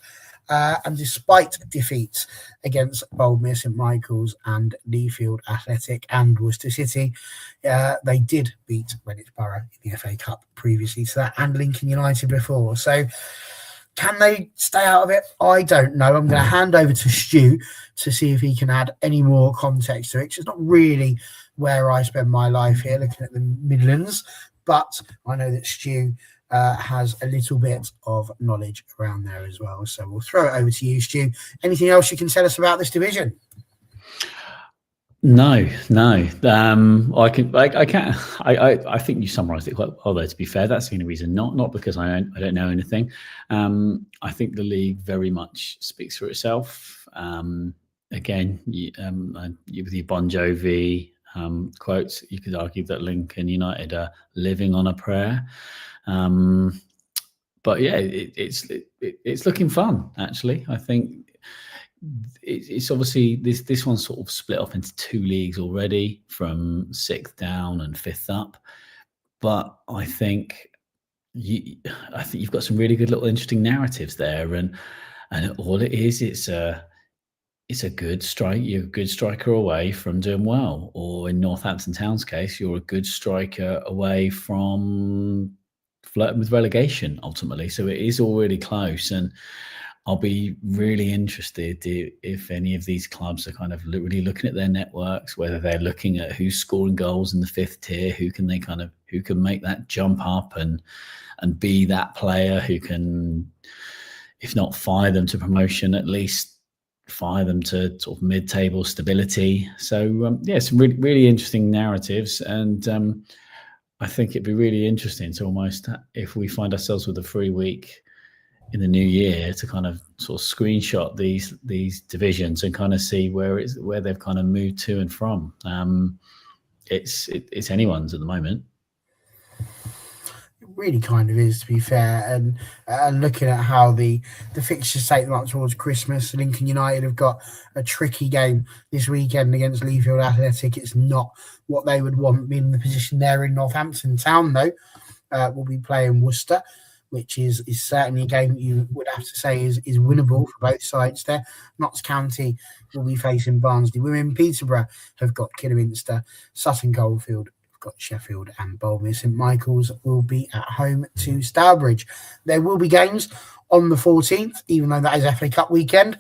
And despite defeats against Boldmere St Michael's and Leafield Athletic and Worcester City, they did beat Redditch Borough in the FA Cup previously to that, and Lincoln United before. So can they stay out of it? I don't know. I'm going to hand over to Stu to see if he can add any more context to it. It's not really where I spend my life here, looking at the Midlands, but I know that Stu has a little bit of knowledge around there as well. So we'll throw it over to you, Stu. Anything else you can tell us about this division? No. I can't. I think you summarised it quite well. Though, to be fair, that's the only reason. Not because I don't know anything. I think the league very much speaks for itself. Again, with your Bon Jovi quotes, you could argue that Lincoln United are living on a prayer. But yeah, it's looking fun. Actually, I think it's obviously this one's sort of split up into two leagues already, from 6th down and 5th up. But I think you've got some really good little interesting narratives there, and all it is, it's a good strike. You're a good striker away from doing well, or in Northampton Town's case, you're a good striker away from flirting with relegation ultimately. So it is all really close, and I'll be really interested if any of these clubs are kind of really looking at their networks, whether they're looking at who's scoring goals in the 5th tier, who can make that jump up and be that player who can, if not fire them to promotion, at least fire them to sort of mid-table stability. So some really, really interesting narratives, and I think it'd be really interesting to almost, if we find ourselves with a free week in the new year, to kind of sort of screenshot these divisions and kind of see where they've kind of moved to and from. It's anyone's at the moment. It really kind of is, to be fair, and looking at how the fixtures take them up towards Christmas, Lincoln United have got a tricky game this weekend against Leafield Athletic. It's not what they would want being in the position they're in. Northampton Town, though, will be playing Worcester, which is certainly a game that you would have to say is winnable for both sides there. Notts County will be facing Barnsley Women. Peterborough have got Kidderminster. Sutton Coldfield have got Sheffield, and Bournemouth St Michael's will be at home to Stourbridge. There will be games on the 14th, even though that is FA Cup weekend.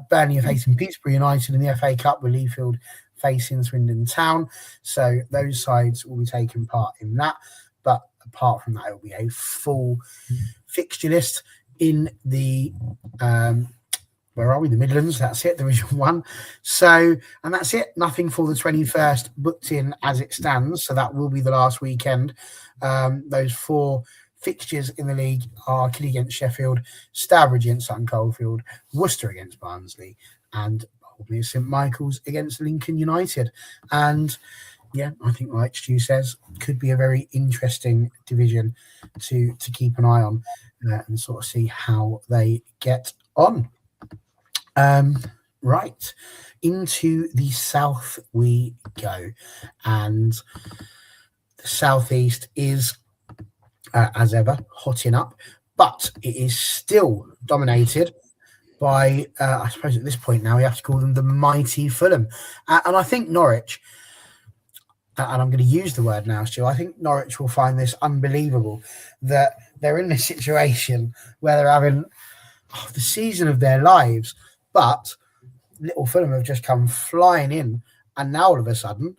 Burnley are facing Peterborough United in the FA Cup, with Leafield facing Swindon Town. So those sides will be taking part in that. But apart from that, it will be a full fixture list in the where are we? The Midlands. That's it, Division 1. So, and that's it. Nothing for the 21st booked in as it stands. So that will be the last weekend. Those 4 fixtures in the league are Kidd against Sheffield, Stourbridge against Sutton Coldfield, Worcester against Barnsley, and St Michael's against Lincoln United. And yeah, I think, like Stu says, could be a very interesting division to keep an eye on and sort of see how they get on. Right, into the south we go, and the southeast is, as ever, hotting up, but it is still dominated by, I suppose at this point now, we have to call them the mighty Fulham. And I think Norwich, and I'm going to use the word now, Stu, I think Norwich will find this unbelievable, that they're in this situation where they're having the season of their lives, but little Fulham have just come flying in, and now all of a sudden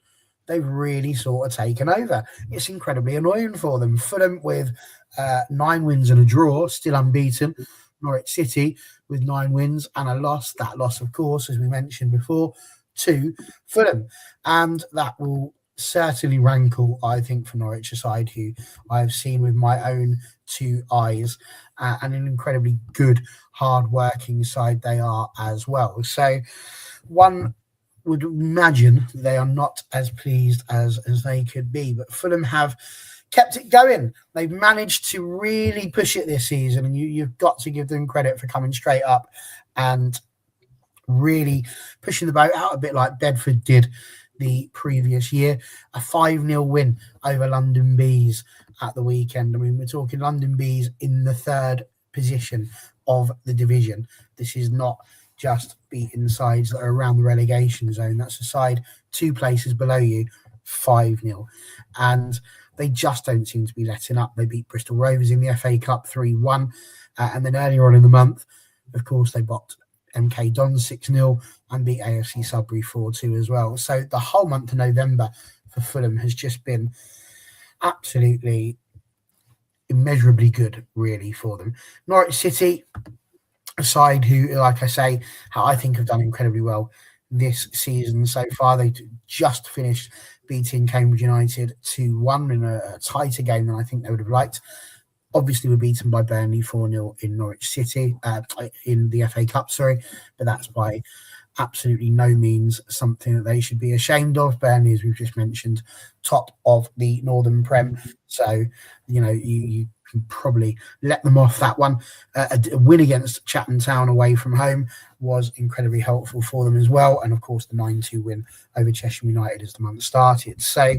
they've really sort of taken over. It's incredibly annoying for them. Fulham with 9 wins and a draw, still unbeaten. Norwich City with 9 wins and a loss. That loss, of course, as we mentioned before, to Fulham. And that will certainly rankle, I think, for Norwich, a side who I've seen with my own 2 eyes, and an incredibly good, hard-working side they are as well. So one would imagine they are not as pleased as they could be, but Fulham have kept it going. They've managed to really push it this season, and you've got to give them credit for coming straight up and really pushing the boat out, a bit like Bedford did the previous year. A 5-0 win over London Bees at the weekend. I mean, we're talking London Bees in the 3rd position of the division. This is not just beating sides that are around the relegation zone. That's a side 2 places below you, 5-0. And they just don't seem to be letting up. They beat Bristol Rovers in the FA Cup 3-1. And then earlier on in the month, of course, they boxed MK Dons 6-0 and beat AFC Sudbury 4-2 as well. So the whole month of November for Fulham has just been absolutely immeasurably good, really, for them. Norwich City, a side who, like I say, I think have done incredibly well this season so far. They just finished beating Cambridge United 2-1 in a tighter game than I think they would have liked. Obviously, we're beaten by Burnley 4-0 in Norwich City, in the FA Cup, but that's by absolutely no means something that they should be ashamed of. Burnley, as we've just mentioned, top of the Northern Prem. So, you can probably let them off that one. A win against Chatham Town away from home was incredibly helpful for them as well. And, of course, the 9-2 win over Cheshire United as the month started. So,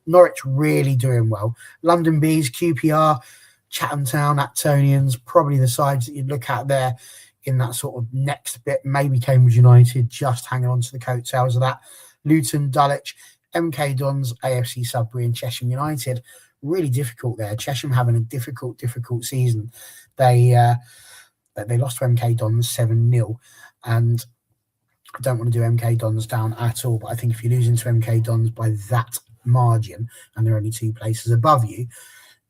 Norwich really doing well. London Bees, QPR, Chatham Town, Actonians, probably the sides that you'd look at there in that sort of next bit. Maybe Cambridge United just hanging on to the coattails of that. Luton, Dulwich, MK Dons, AFC Sudbury and Cheshire United. Really difficult there. Cheshire having a difficult season. They lost to MK Dons 7-0, and I don't want to do MK Dons down at all, but I think if you're losing to MK Dons by that margin and they're only 2 places above you,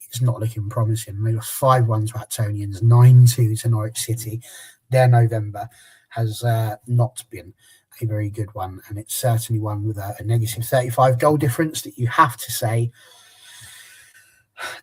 it's not looking promising. They lost 5-1 to Actonians, 9-2 to Norwich City. Their November has not been a very good one, and it's certainly one with a negative 35 goal difference that you have to say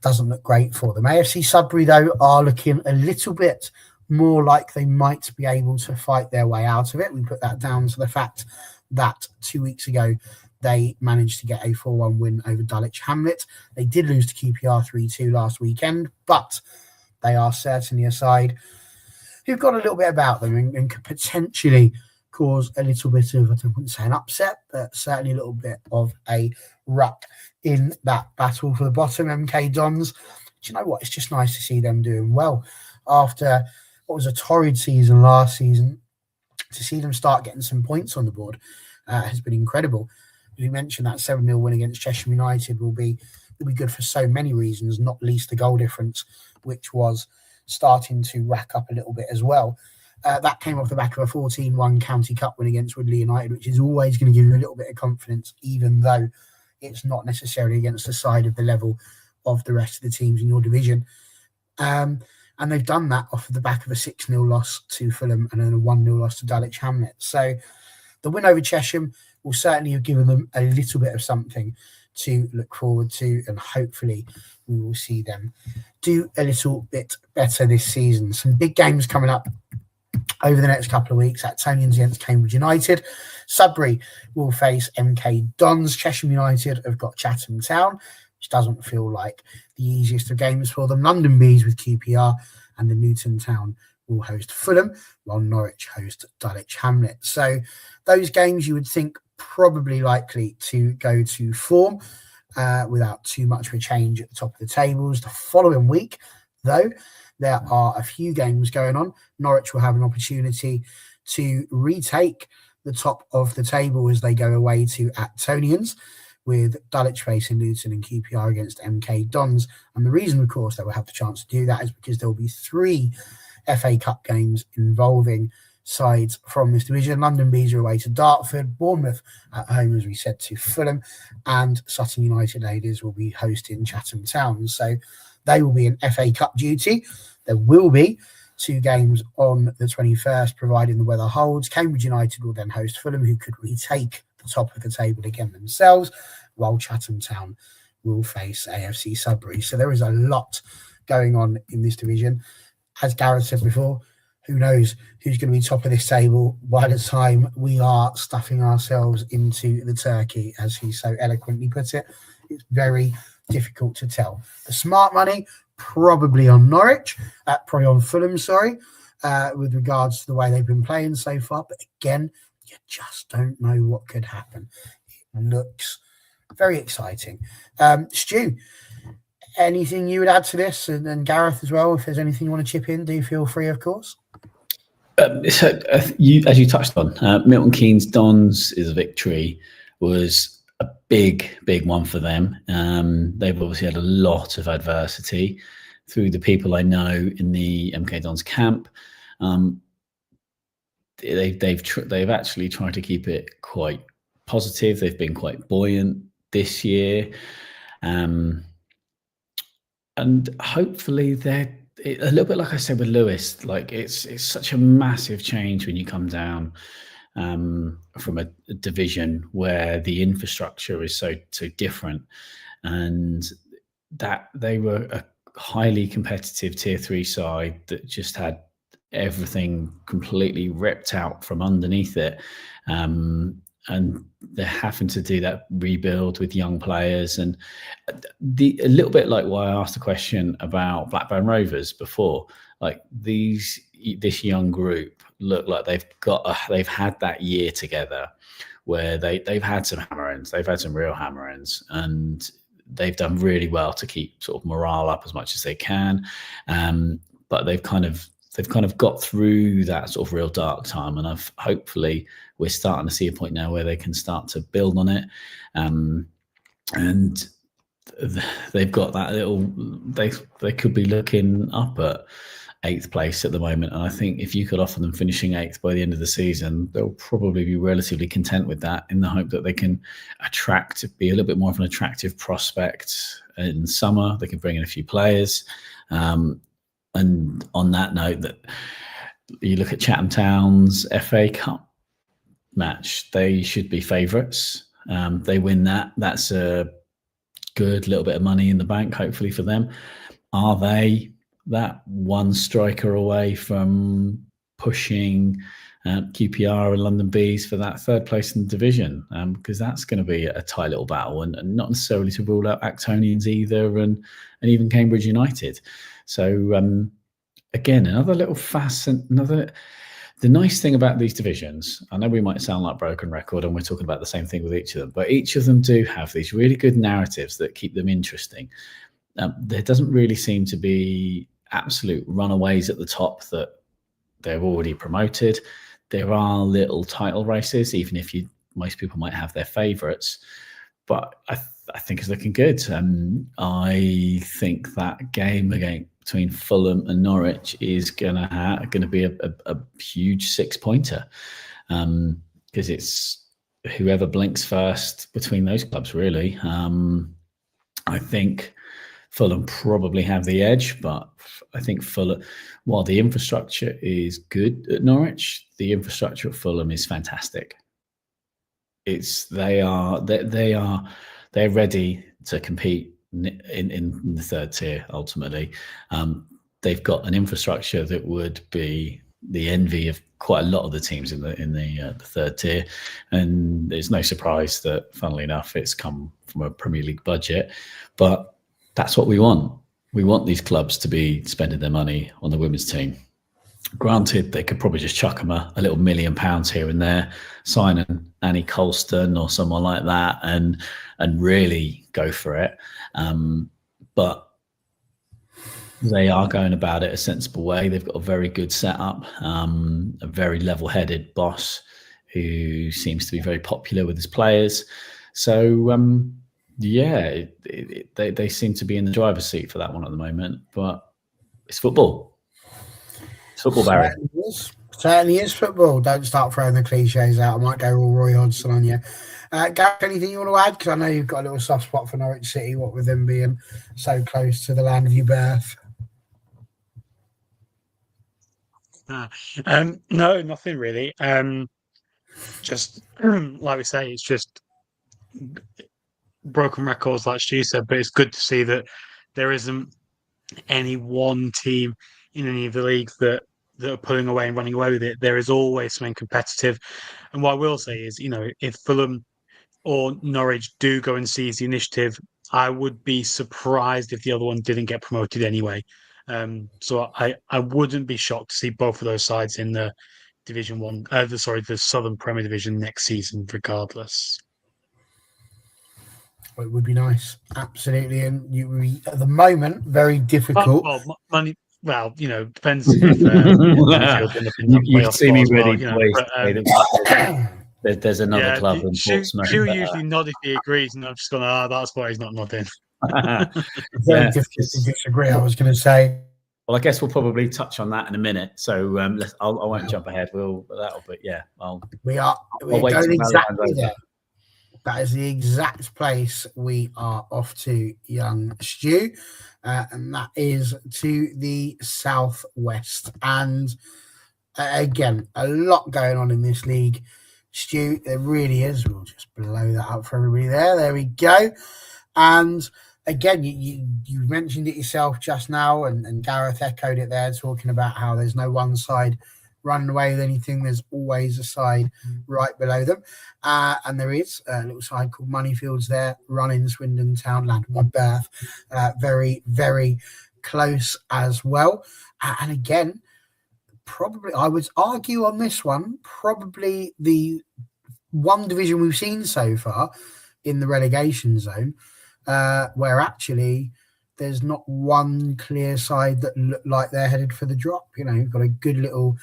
doesn't look great for them. AFC Sudbury, though, are looking a little bit more like they might be able to fight their way out of it. We put that down to the fact that 2 weeks ago they managed to get a 4-1 win over Dulwich Hamlet. They did lose to QPR 3-2 last weekend, but they are certainly a side who've got a little bit about them and could potentially cause a little bit of, I wouldn't say an upset, but certainly a little bit of a ruck in that battle for the bottom. MK Dons, do you know what? It's just nice to see them doing well. After what was a torrid season last season, to see them start getting some points on the board has been incredible. As we mentioned, that 7-0 win against Cheshire United will be good for so many reasons, not least the goal difference, which was starting to rack up a little bit as well. That came off the back of a 14-1 County Cup win against Woodley United, which is always going to give you a little bit of confidence, even though it's not necessarily against the side of the level of the rest of the teams in your division. And they've done that off of the back of a 6-0 loss to Fulham and then a 1-0 loss to Dulwich Hamlet. So the win over Cheshire will certainly have given them a little bit of something to look forward to, and hopefully we will see them do a little bit better this season. Some big games coming up over the next couple of weeks. Actonians against Cambridge United. Sudbury will face MK Dons. Cheshire United have got Chatham Town, which doesn't feel like the easiest of games for them. London Bees with QPR, and the Luton Town will host Fulham, while Norwich host Dulwich Hamlet. So those games you would think probably likely to go to form without too much of a change at the top of the tables. The following week, though, there are a few games going on. Norwich will have an opportunity to retake the top of the table as they go away to Actonians, with Dulwich facing Luton and QPR against MK Dons. And the reason, of course, they will have the chance to do that is because there will be 3 FA Cup games involving sides from this division. London Bees are away to Dartford, Bournemouth at home, as we said, to Fulham, and Sutton United Ladies will be hosting Chatham Town. So they will be in FA Cup duty. There will be 2 games on the 21st, providing the weather holds. Cambridge United will then host Fulham, who could retake the top of the table again themselves, while Chatham Town will face AFC Sudbury. So there is a lot going on in this division. As Gareth said before, who knows who's going to be top of this table by the time we are stuffing ourselves into the turkey, as he so eloquently puts it. It's very difficult to tell. The smart money, probably on Norwich, probably on Fulham, with regards to the way they've been playing so far. But again, you just don't know what could happen. It looks very exciting. Stu, anything you would add to this? And Gareth as well, if there's anything you want to chip in, do feel free, of course. As you touched on, Milton Keynes Dons is a victory, was a big one for them. They've obviously had a lot of adversity through the people I know in the MK Dons camp. They've actually tried to keep it quite positive. They've been quite buoyant this year, and hopefully they're a little bit like I said with Lewis. Like it's such a massive change when you come down from a division where the infrastructure is so different, and that they were a highly competitive tier 3 side that just had everything completely ripped out from underneath it. And they're having to do that rebuild with young players, and a little bit like why I asked the question about Blackburn Rovers before. Like this young group look like they've had that year together where they've had some hammer-ins, they've had some real hammer-ins, and they've done really well to keep sort of morale up as much as they can. But they've kind of got through that sort of real dark time, and hopefully we're starting to see a point now where they can start to build on it. And they've got that little. They could be looking up at 8th place at the moment, and I think if you could offer them finishing 8th by the end of the season, they'll probably be relatively content with that, in the hope that they can be a little bit more of an attractive prospect in summer. They can bring in a few players. And on that note, that you look at Chatham Town's FA Cup match, they should be favourites. They win that. That's a good little bit of money in the bank, hopefully, for them. Are they that one striker away from pushing QPR and London Bees for that 3rd place in the division? Because that's going to be a tight little battle, and not necessarily to rule out Actonians either, and even Cambridge United. So again, another little the nice thing about these divisions, I know we might sound like broken record and we're talking about the same thing with each of them, but each of them do have these really good narratives that keep them interesting. There doesn't really seem to be absolute runaways at the top that they're already promoted. There are little title races, even if most people might have their favourites, but I think it's looking good. I think that game between Fulham and Norwich is going to be a huge 6-pointer, because it's whoever blinks first between those clubs, really. I think Fulham probably have the edge, but I think Fulham, while the infrastructure is good at Norwich, the infrastructure at Fulham is fantastic. They're ready to compete in the 3rd tier. Ultimately, they've got an infrastructure that would be the envy of quite a lot of the teams in the 3rd tier, and it's no surprise that, funnily enough, it's come from a Premier League budget. But that's what we want. We want these clubs to be spending their money on the women's team. Granted, they could probably just chuck them a little £1 million here and there, sign an Annie Colston or someone like that, and really go for it. But they are going about it a sensible way. They've got a very good setup, a very level-headed boss who seems to be very popular with his players. So, they seem to be in the driver's seat for that one at the moment. But it's football. Football, Barry. Certainly is football. Don't start throwing the cliches out. I might go all Roy Hodgson on you. Gareth, anything you want to add? Because I know you've got a little soft spot for Norwich City, what with them being so close to the land of your birth. No, nothing really. Just like we say, it's just broken records, like Stu said, but it's good to see that there isn't any one team in any of the leagues that are pulling away and running away with it. There is always something competitive. And what I will say is, if Fulham or Norwich do go and seize the initiative, I would be surprised if the other one didn't get promoted anyway. So I wouldn't be shocked to see both of those sides in the Division 1, the Southern Premier Division next season, regardless. It would be nice, absolutely. And you would be, at the moment, very difficult. Well, money. Well, depends if you see me really well, there's another club in Portsmouth. Stu usually nod if he agrees, and I'm just going, that's why he's not nodding. Very difficult to disagree, I was going to say. Well, I guess we'll probably touch on that in a minute. So I won't jump ahead. We are going exactly there. That is the exact place we are off to, young Stu, and that is to the southwest. And again, a lot going on in this league. Stu, there really is. We'll just blow that up for everybody there. There we go. And again, you mentioned it yourself just now, and Gareth echoed it there, talking about how there's no one side running away with anything. There's always a side right below them. And there is a little side called Moneyfields there, running Swindon Town, land of my birth. Very, very close as well. And again, probably, I would argue on this one, probably the one division we've seen so far in the relegation zone, where actually there's not one clear side that look like they're headed for the drop. You know, you've got a good little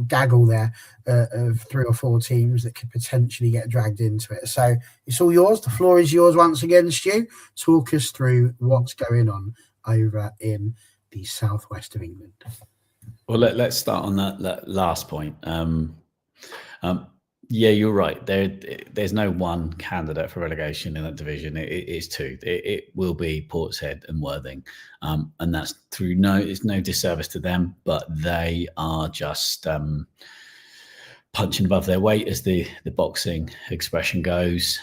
gaggle there of 3 or 4 teams that could potentially get dragged into it. So it's all yours. The floor is yours once again, Stu. Talk us through what's going on over in the southwest of England. Well, let's start on that last point. Yeah, you're right. There's no one candidate for relegation in that division. It's 2. It will be Portishead and Worthing, and that's through it's no disservice to them, but they are just punching above their weight, as the boxing expression goes.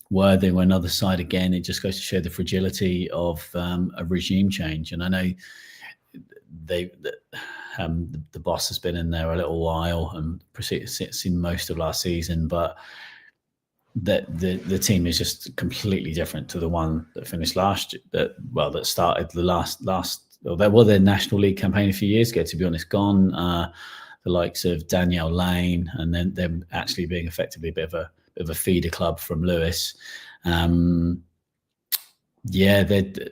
Worthing were another side again. It just goes to show the fragility of a regime change, and I know the boss has been in there a little while and seen most of last season, but the team is just completely different to the one that finished last. That started the last. Well, their National League campaign a few years ago. To be honest, gone. The likes of Danielle Lane, and then them actually being effectively a bit of a feeder club from Lewis. Yeah, they've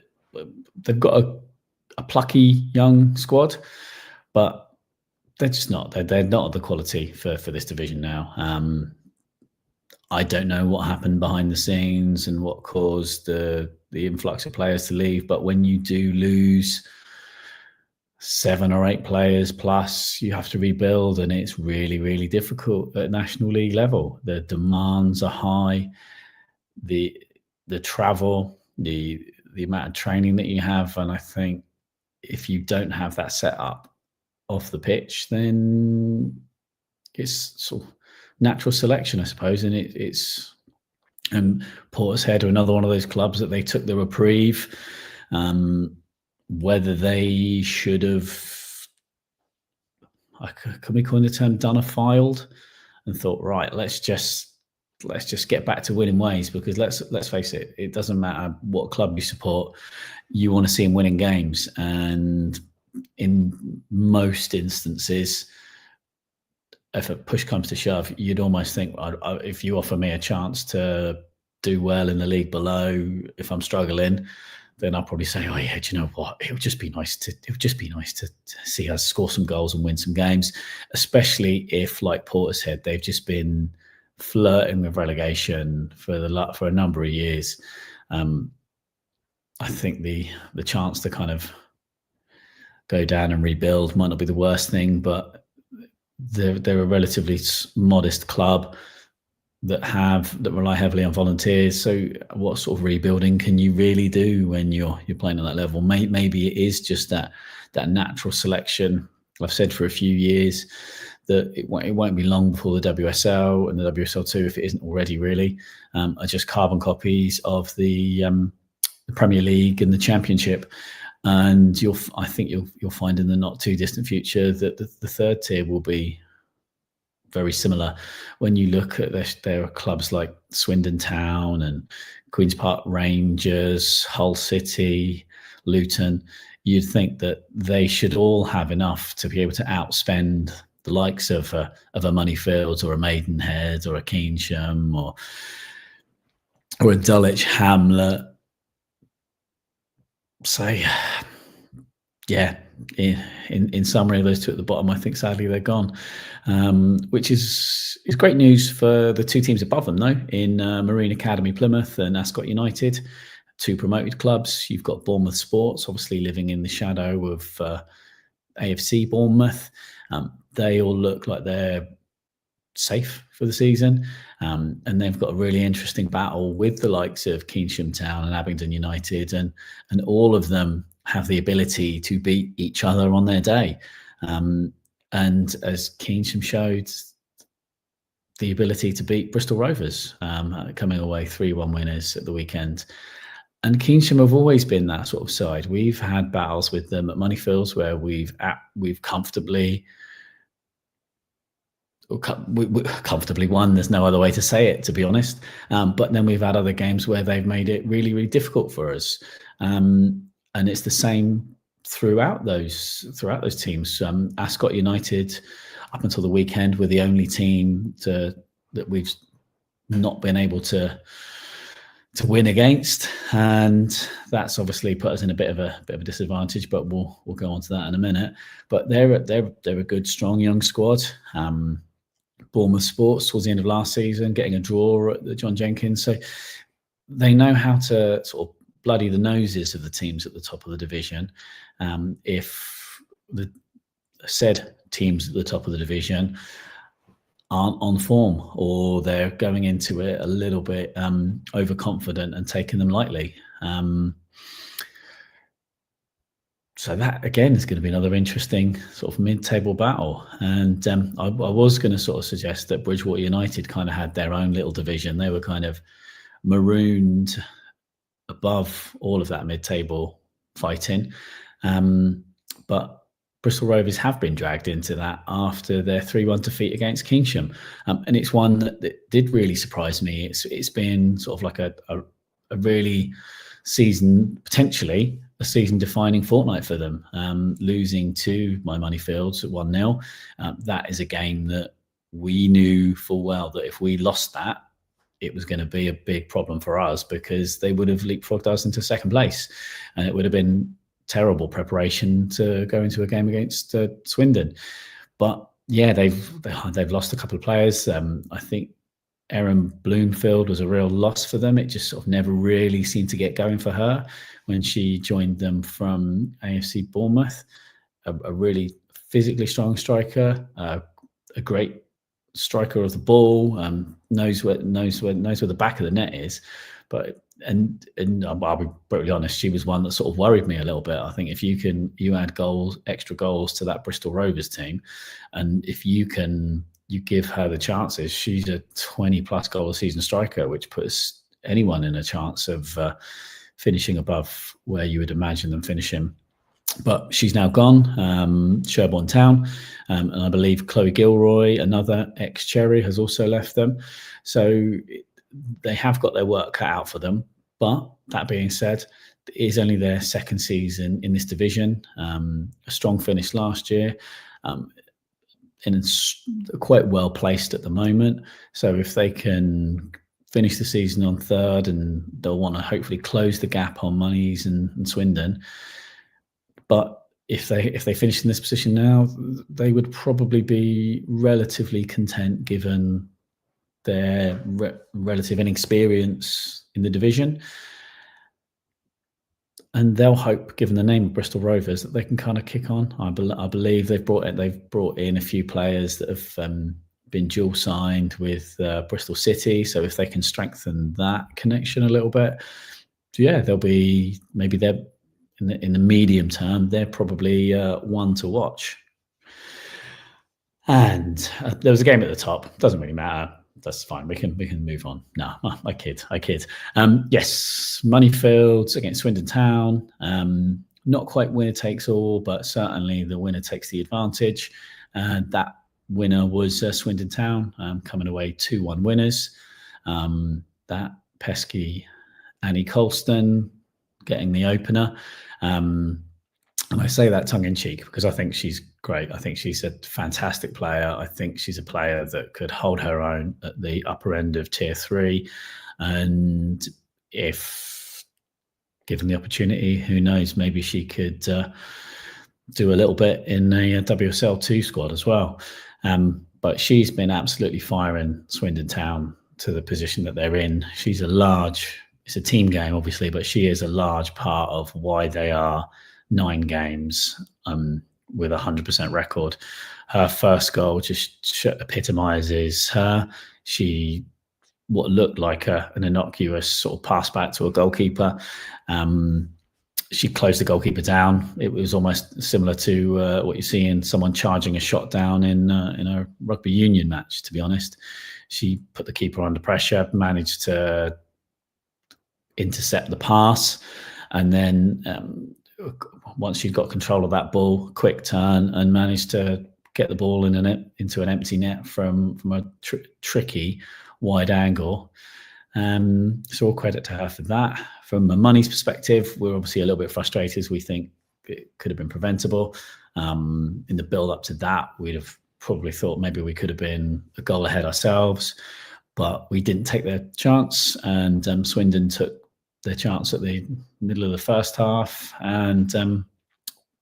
got a plucky young squad, but they're just not. They're not the quality for this division now. I don't know what happened behind the scenes and what caused the influx of players to leave, but when you do lose 7 or 8 players plus, you have to rebuild, and it's really, really difficult at National League level. The demands are high. The travel, the amount of training that you have, and I think if you don't have that set up off the pitch, then it's sort of natural selection, I suppose. And it's Portishead are another one of those clubs that they took the reprieve. Whether they should have, can we coin the term, done a filed and thought, right, let's just get back to winning ways, because let's face it, it doesn't matter what club you support, you want to see them winning games. And in most instances, if a push comes to shove, you'd almost think, if you offer me a chance to do well in the league below, if I'm struggling, then I'll probably say, oh yeah, do you know what? It would just be nice to see us score some goals and win some games, especially if, like Portishead, they've just been flirting with relegation for a number of years. I think the chance to kind of go down and rebuild might not be the worst thing, but they're a relatively modest club that rely heavily on volunteers. So what sort of rebuilding can you really do when you're playing at that level? Maybe it is just that natural selection. I've said for a few years that it won't be long before the WSL and the WSL2, if it isn't already really, are just carbon copies of the Premier League and the Championship. And I think you'll find in the not too distant future that the third tier will be very similar. When you look at this, there are clubs like Swindon Town and Queen's Park Rangers, Hull City, Luton. You'd think that they should all have enough to be able to outspend the likes of a Moneyfields or a Maidenhead or a Keynsham or a Dulwich Hamlet. So, yeah, in summary, those 2 at the bottom, I think sadly they're gone, which is great news for the 2 teams above them, though, in Marine Academy Plymouth and Ascot United, 2 promoted clubs. You've got Bournemouth Sports, obviously living in the shadow of AFC Bournemouth. They all look like they're safe for the season, and they've got a really interesting battle with the likes of Keynsham Town and Abingdon United, and all of them have the ability to beat each other on their day. And as Keynsham showed, the ability to beat Bristol Rovers, coming away 3-1 winners at the weekend. And Keynsham have always been that sort of side. We've had battles with them at Moneyfields where we've comfortably won. There's no other way to say it, to be honest. But then we've had other games where they've made it really, really difficult for us. And it's the same throughout those teams. Ascot United, up until the weekend, were the only team that we've not been able to win against, and that's obviously put us in a bit of a disadvantage. But we'll go on to that in a minute. But they're a good, strong young squad. Bournemouth Sports towards the end of last season, getting a draw at the John Jenkins, so they know how to sort of bloody the noses of the teams at the top of the division. If the said teams at the top of the division aren't on form, or they're going into it a little bit overconfident and taking them lightly. So that, again, is going to be another interesting sort of mid-table battle. And I was going to sort of suggest that Bridgewater United kind of had their own little division. They were kind of marooned above all of that mid-table fighting. But Bristol Rovers have been dragged into that after their 3-1 defeat against Keynsham. And it's one that did really surprise me. It's been sort of like a really potentially a season-defining fortnight for them, losing to My Moneyfields at 1-0. That is a game that we knew full well that if we lost that, it was going to be a big problem for us, because they would have leapfrogged us into second place, and it would have been terrible preparation to go into a game against Swindon. But yeah, they've lost a couple of players. I think Erin Bloomfield was a real loss for them. It just sort of never really seemed to get going for her when she joined them from AFC Bournemouth. A really physically strong striker, a great striker of the ball, knows where the back of the net is. But and I'll be brutally honest, she was one that sort of worried me a little bit. I think if you add extra goals to that Bristol Rovers team, and if you give her the chances, she's a 20+ goal a season striker, which puts anyone in a chance of finishing above where you would imagine them finishing. But she's now gone, Sherborne Town, and I believe Chloe Gilroy, another ex-Cherry, has also left them. So they have got their work cut out for them. But that being said, it is only their second season in this division. A strong finish last year, and it's quite well placed at the moment. So if they can finish the season on third, and they'll want to hopefully close the gap on Monies and Swindon. But if they finish in this position now, they would probably be relatively content given their relative inexperience in the division. And they'll hope, given the name of Bristol Rovers, that they can kind of kick on. I believe they've brought in a few players that have been dual signed with Bristol City. So if they can strengthen that connection a little bit, yeah, they'll be, maybe they're in the medium term, they're probably one to watch. And there was a game at the top. Doesn't really matter. That's fine. We can move on. No, I kid. Yes, Moneyfields against Swindon Town. Not quite winner takes all, but certainly the winner takes the advantage. That winner was Swindon Town, coming away 2-1 winners. That pesky Annie Colston getting the opener. And I say that tongue in cheek because I think she's great. I think she's a fantastic player. I think she's a player that could hold her own at the upper end of Tier 3. And if given the opportunity, who knows, maybe she could do a little bit in a WSL 2 squad as well. But she's been absolutely firing Swindon Town to the position that they're in. She's it's a team game, obviously, but she is a large part of why they are 9 games with a 100% record. Her first goal just epitomizes her. What looked like an innocuous sort of pass back to a goalkeeper. she closed the goalkeeper down. It was almost similar to what you see in someone charging a shot down in a rugby union match, to be honest. She put the keeper under pressure, managed to intercept the pass, and then once she'd got control of that ball, quick turn, and managed to get the ball into an empty net from a tricky wide angle. So all credit to her for that. From a money's perspective, we're obviously a little bit frustrated. We think it could have been preventable. In the build up to that, we'd have probably thought maybe we could have been a goal ahead ourselves, but we didn't take their chance, and Swindon took their chance at the middle of the first half and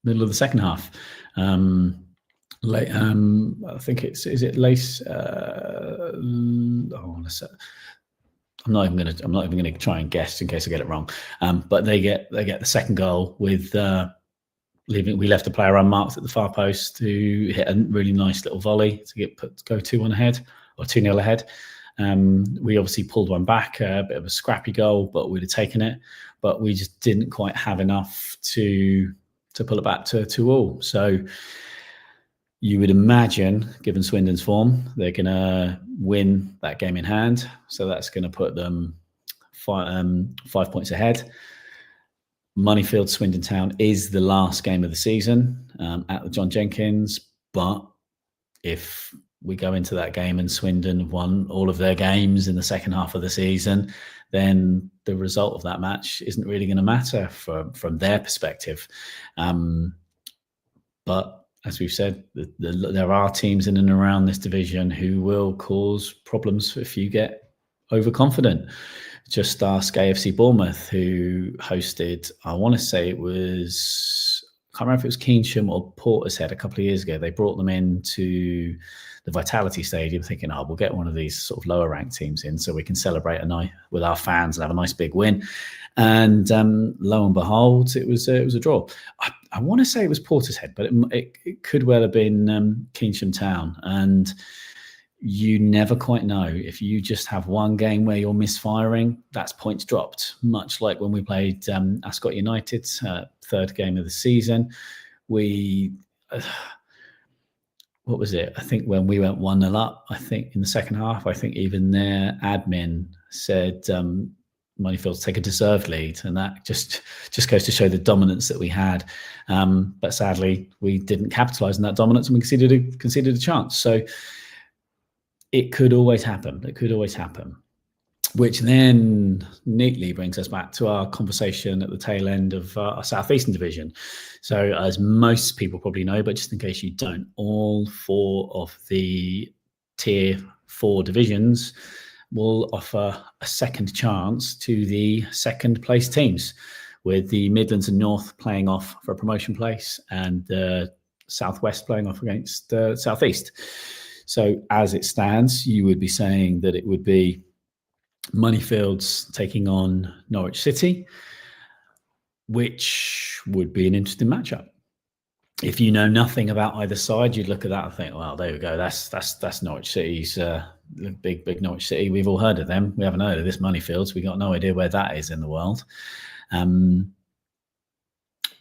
middle of the second half. I think is it Lace? I'm not even gonna try and guess in case I get it wrong. But they get the second goal with we left a player unmarked at the far post to hit a really nice little volley to go 2-1 ahead or 2-0 ahead. We obviously pulled one back, a bit of a scrappy goal, but we'd have taken it. But we just didn't quite have enough to pull it back to 2-2. So you would imagine, given Swindon's form, they're going to win that game in hand. So that's going to put them 5 points ahead. Moneyfield Swindon Town is the last game of the season at the John Jenkins. But if we go into that game and Swindon won all of their games in the second half of the season, then the result of that match isn't really going to matter from their perspective. But as we've said, there are teams in and around this division who will cause problems if you get overconfident. Just ask AFC Bournemouth, who hosted, I want to say it was, I can't remember if it was Keynsham or Portishead a couple of years ago. They brought them into the Vitality Stadium thinking, we'll get one of these sort of lower ranked teams in so we can celebrate with our fans and have a nice big win. And lo and behold, it was a draw. I want to say it was Portishead, but it could well have been Keynsham Town. And you never quite know. If you just have one game where you're misfiring, that's points dropped. Much like when we played Ascot United, third game of the season. What was it? I think when we went 1-0 up, I think in the second half, I think even their admin said Moneyfield's take a deserved lead, and that just goes to show the dominance that we had. But sadly, we didn't capitalise on that dominance, and we conceded a chance. So it could always happen. It could always happen. Which then neatly brings us back to our conversation at the tail end of our Southeastern division. So as most people probably know, but just in case you don't, all 4 of the tier 4 divisions will offer a second chance to the second place teams, with the Midlands and North playing off for a promotion place and the Southwest playing off against the Southeast. So as it stands, you would be saying that it would be Moneyfields taking on Norwich City, which would be an interesting matchup. If you know nothing about either side, you'd look at that and think, well, there we go. That's Norwich City's big Norwich City. We've all heard of them. We haven't heard of this Moneyfields. We got no idea where that is in the world.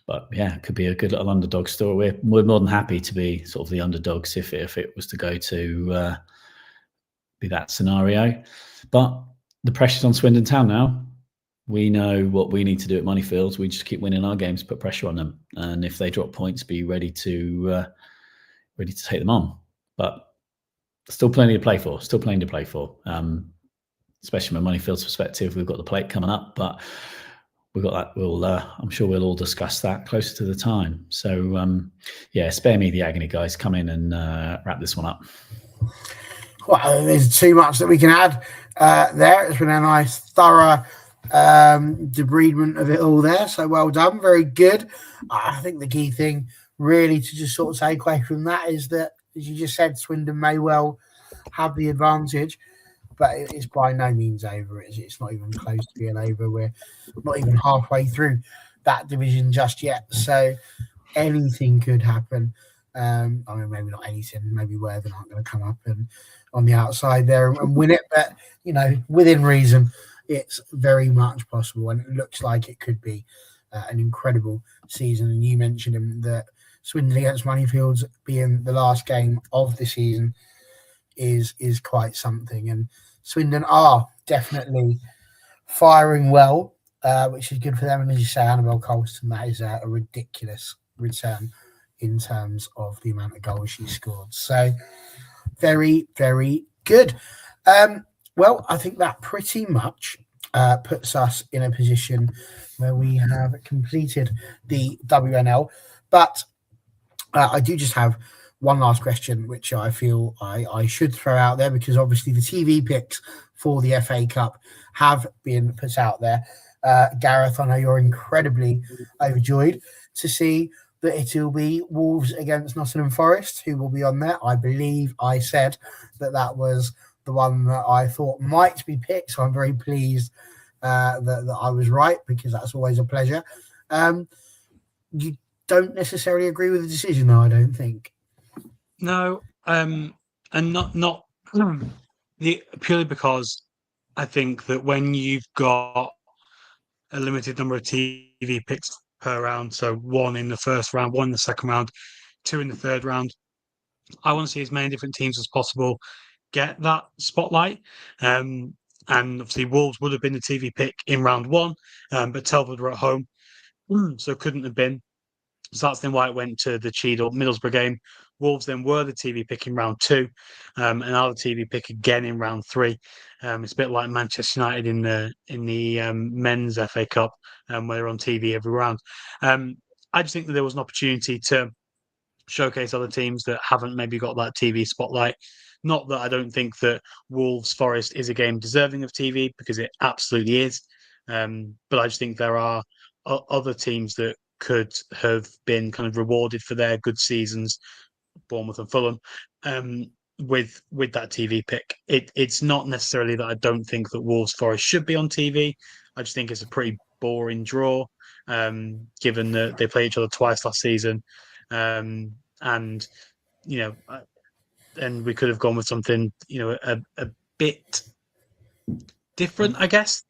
But yeah, it could be a good little underdog story. We're more than happy to be sort of the underdogs if it was to go to be that scenario. But the pressure's on Swindon Town now. We know what we need to do at Moneyfields. We just keep winning our games, put pressure on them, and if they drop points, be ready to take them on. But still plenty to play for. Especially from a Moneyfields perspective, we've got the plate coming up, but we've got that. I'm sure we'll all discuss that closer to the time. So spare me the agony, guys. Come in and wrap this one up. Well, there's too much that we can add there. It's been a nice, thorough debridement of it all there. So well done. Very good. I think the key thing really to just sort of take away from that is that, as you just said, Swindon may well have the advantage, but it's by no means over. It's not even close to being over. We're not even halfway through that division just yet. So anything could happen. I mean, maybe not anything. Maybe Worthing aren't going to come up and on the outside there and win it. But, within reason, it's very much possible. And it looks like it could be an incredible season. And you mentioned him that Swindon against Moneyfields being the last game of the season is quite something. And Swindon are definitely firing well, which is good for them. And as you say, Annabelle Colston, that is a ridiculous return in terms of the amount of goals she scored. So very, very good. Well, I think that pretty much puts us in a position where we have completed the WNL. But I do just have one last question, which I feel I should throw out there, because obviously the TV picks for the FA Cup have been put out there. Gareth, I know you're incredibly overjoyed to see that it will be Wolves against Nottingham Forest, who will be on there. I believe I said that was the one that I thought might be picked, so I'm very pleased that I was right, because that's always a pleasure. You don't necessarily agree with the decision, though, I don't think. No, and not purely because I think that when you've got a limited number of TV picks per round, so 1 in the first round, 1 in the second round, 2 in the third round, I want to see as many different teams as possible get that spotlight. And obviously Wolves would have been the TV pick in round 1, but Telford were at home, so couldn't have been. So that's then why it went to the Cheadle Middlesbrough game. Wolves then were the TV pick in round 2, and now the TV pick again in round 3. It's a bit like Manchester United in the men's FA Cup, where they're on TV every round. I just think that there was an opportunity to showcase other teams that haven't maybe got that TV spotlight. Not that I don't think that Wolves Forest is a game deserving of TV, because it absolutely is. But I just think there are other teams that could have been kind of rewarded for their good seasons, Bournemouth and Fulham, with that TV pick. It's not necessarily that I don't think that Wolves Forest should be on TV. I just think it's a pretty boring draw, given that they played each other twice last season, and and we could have gone with something a bit different, I guess.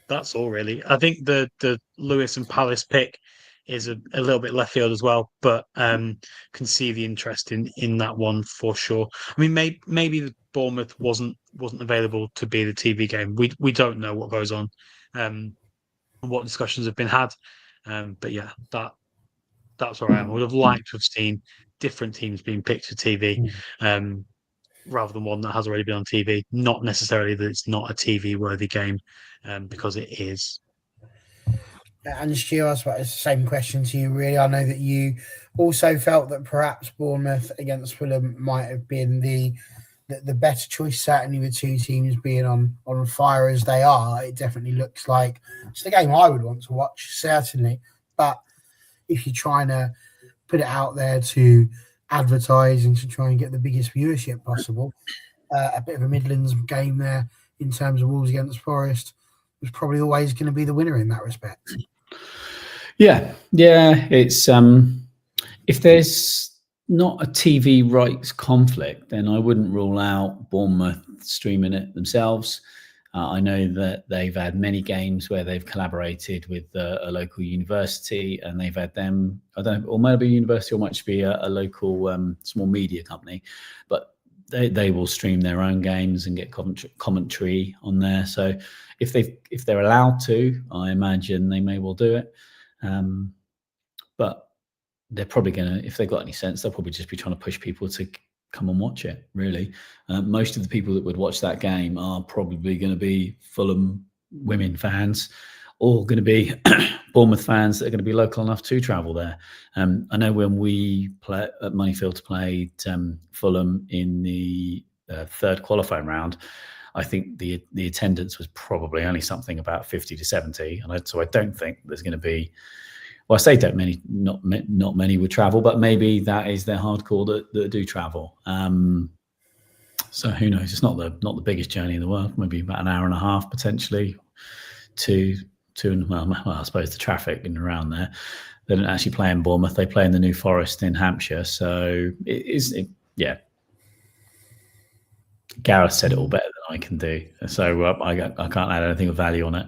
That's all really. I think the Lewis and Palace pick is a little bit left field as well, but can see the interest in that one for sure. I mean, maybe the Bournemouth wasn't available to be the TV game. We don't know what goes on, and what discussions have been had. But yeah, that's where I am. I would have liked to have seen different teams being picked for TV, rather than one that has already been on TV. Not necessarily that it's not a TV-worthy game, because it is. And Stu, I suppose it's the same question to you, really. I know that you also felt that perhaps Bournemouth against Fulham might have been the better choice, certainly with two teams being on fire as they are. It definitely looks like it's the game I would want to watch, certainly. But if you're trying to put it out there to advertise and to try and get the biggest viewership possible, a bit of a Midlands game there in terms of Wolves against Forest was probably always going to be the winner in that respect. Yeah. It's if there's not a TV rights conflict, then I wouldn't rule out Bournemouth streaming it themselves. I know that they've had many games where they've collaborated with a local university, and they've had them, I don't know, or maybe a university, or might be a local small media company, but they will stream their own games and get commentary on there. So if they're allowed to, I imagine they may well do it. But they're probably going to, if they've got any sense, they'll probably just be trying to push people to come and watch it, really. Most of the people that would watch that game are probably going to be Fulham women fans, or going to be Bournemouth fans that are going to be local enough to travel there. I know when we play at Moneyfield played Fulham in the third qualifying round, I think the attendance was probably only something about 50 to 70. And so I don't think there's going to be, well, I say not many would travel, but maybe that is their hardcore that do travel. So who knows? It's not the biggest journey in the world. Maybe about an hour and a half potentially well, I suppose the traffic in and around there. They don't actually play in Bournemouth. They play in the New Forest in Hampshire. So yeah. Gareth said it all better than I can do. So I can't add anything of value on it.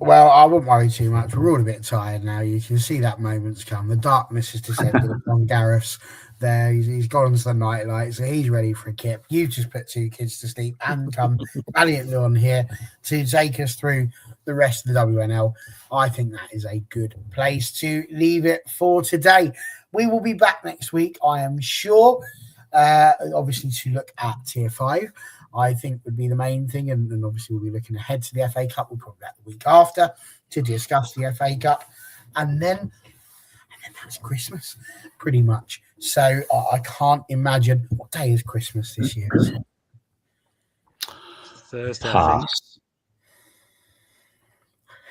Well, I wouldn't worry too much. We're all a bit tired now. You can see that moment's come. The darkness has descended upon Gareth's there. He's gone into the nightlight, so he's ready for a kip. You've just put 2 kids to sleep and come valiantly on here to take us through the rest of the WNL. I think that is a good place to leave it for today. We will be back next week, I am sure, obviously to look at Tier 5. I think would be the main thing, and obviously we'll be looking ahead to the FA Cup. We'll probably back the week after to discuss the FA Cup, and then that's Christmas, pretty much. So I can't imagine what day is Christmas this year. Thursday, I think.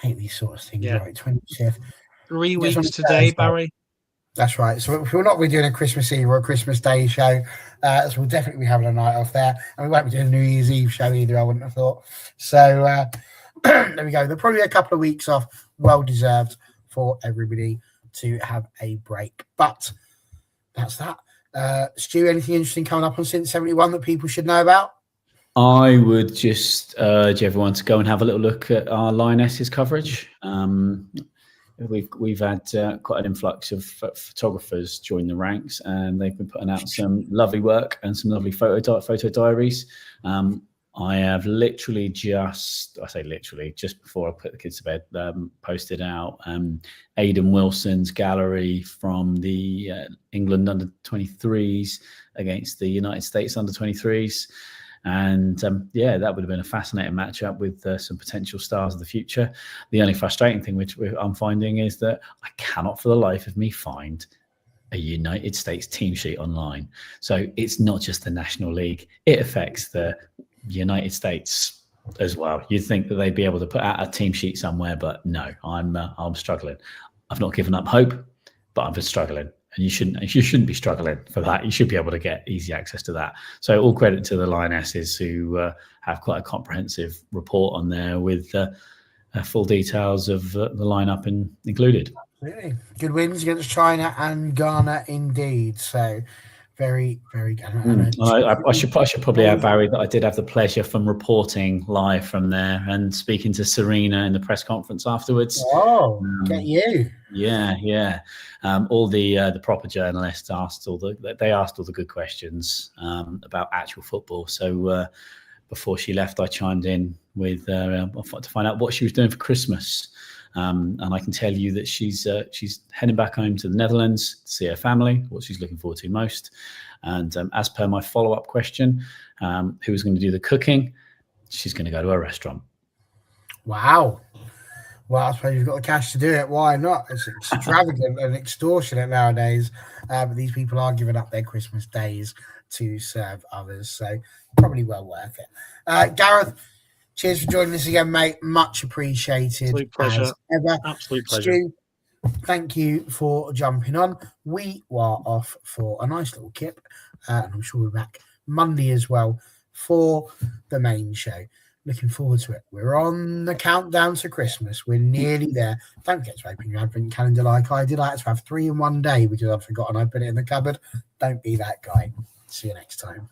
I hate these sort of things. Yeah. Right, 25th. 3 weeks today, Barry. That's right. So we're not really doing a Christmas Eve or a Christmas Day show. So we'll definitely be having a night off there. And we won't be doing a New Year's Eve show either, I wouldn't have thought. So there we go. There'll probably be a couple of weeks off. Well deserved for everybody to have a break. But that's that. Stu, anything interesting coming up on Since 71 that people should know about? I would just urge everyone to go and have a little look at our Lionesses coverage. We've had quite an influx of photographers join the ranks, and they've been putting out some lovely work and some lovely photo diaries. I have just before I put the kids to bed, posted out Aidan Wilson's gallery from the England under 23s against the United States under 23s. And that would have been a fascinating matchup with some potential stars of the future. The only frustrating thing which I'm finding is that I cannot for the life of me find a United States team sheet online. So it's not just the National League. It affects the United States as well. You'd think that they'd be able to put out a team sheet somewhere, but no, I'm struggling. I've not given up hope, but I've been struggling. And you shouldn't be struggling for that. You should be able to get easy access to that. So all credit to the Lionesses who have quite a comprehensive report on there with full details of the lineup included. Really good wins against China and Ghana, indeed. So very, very good. I should probably add, Barry, that I did have the pleasure from reporting live from there and speaking to Serena in the press conference afterwards. Oh, get you. Yeah. All the proper journalists asked all the good questions about actual football. So before she left, I chimed in with to find out what she was doing for Christmas. And I can tell you that she's heading back home to the Netherlands to see her family, what she's looking forward to most. And as per my follow-up question, who's going to do the cooking? She's going to go to a restaurant. Wow. Well, I suppose you've got the cash to do it. Why not? It's extravagant and extortionate nowadays. But these people are giving up their Christmas days to serve others. So probably well worth it. Gareth, cheers for joining us again, mate. Much appreciated. Absolute pleasure. As ever. Absolute pleasure. Stu, thank you for jumping on. We are off for a nice little kip. And I'm sure we're back Monday as well for the main show. Looking forward to it. We're on the countdown to Christmas. We're nearly there. Don't forget to open your advent calendar like I did. I had to have 3 in one day because I'd forgotten I put it in the cupboard. Don't be that guy. See you next time.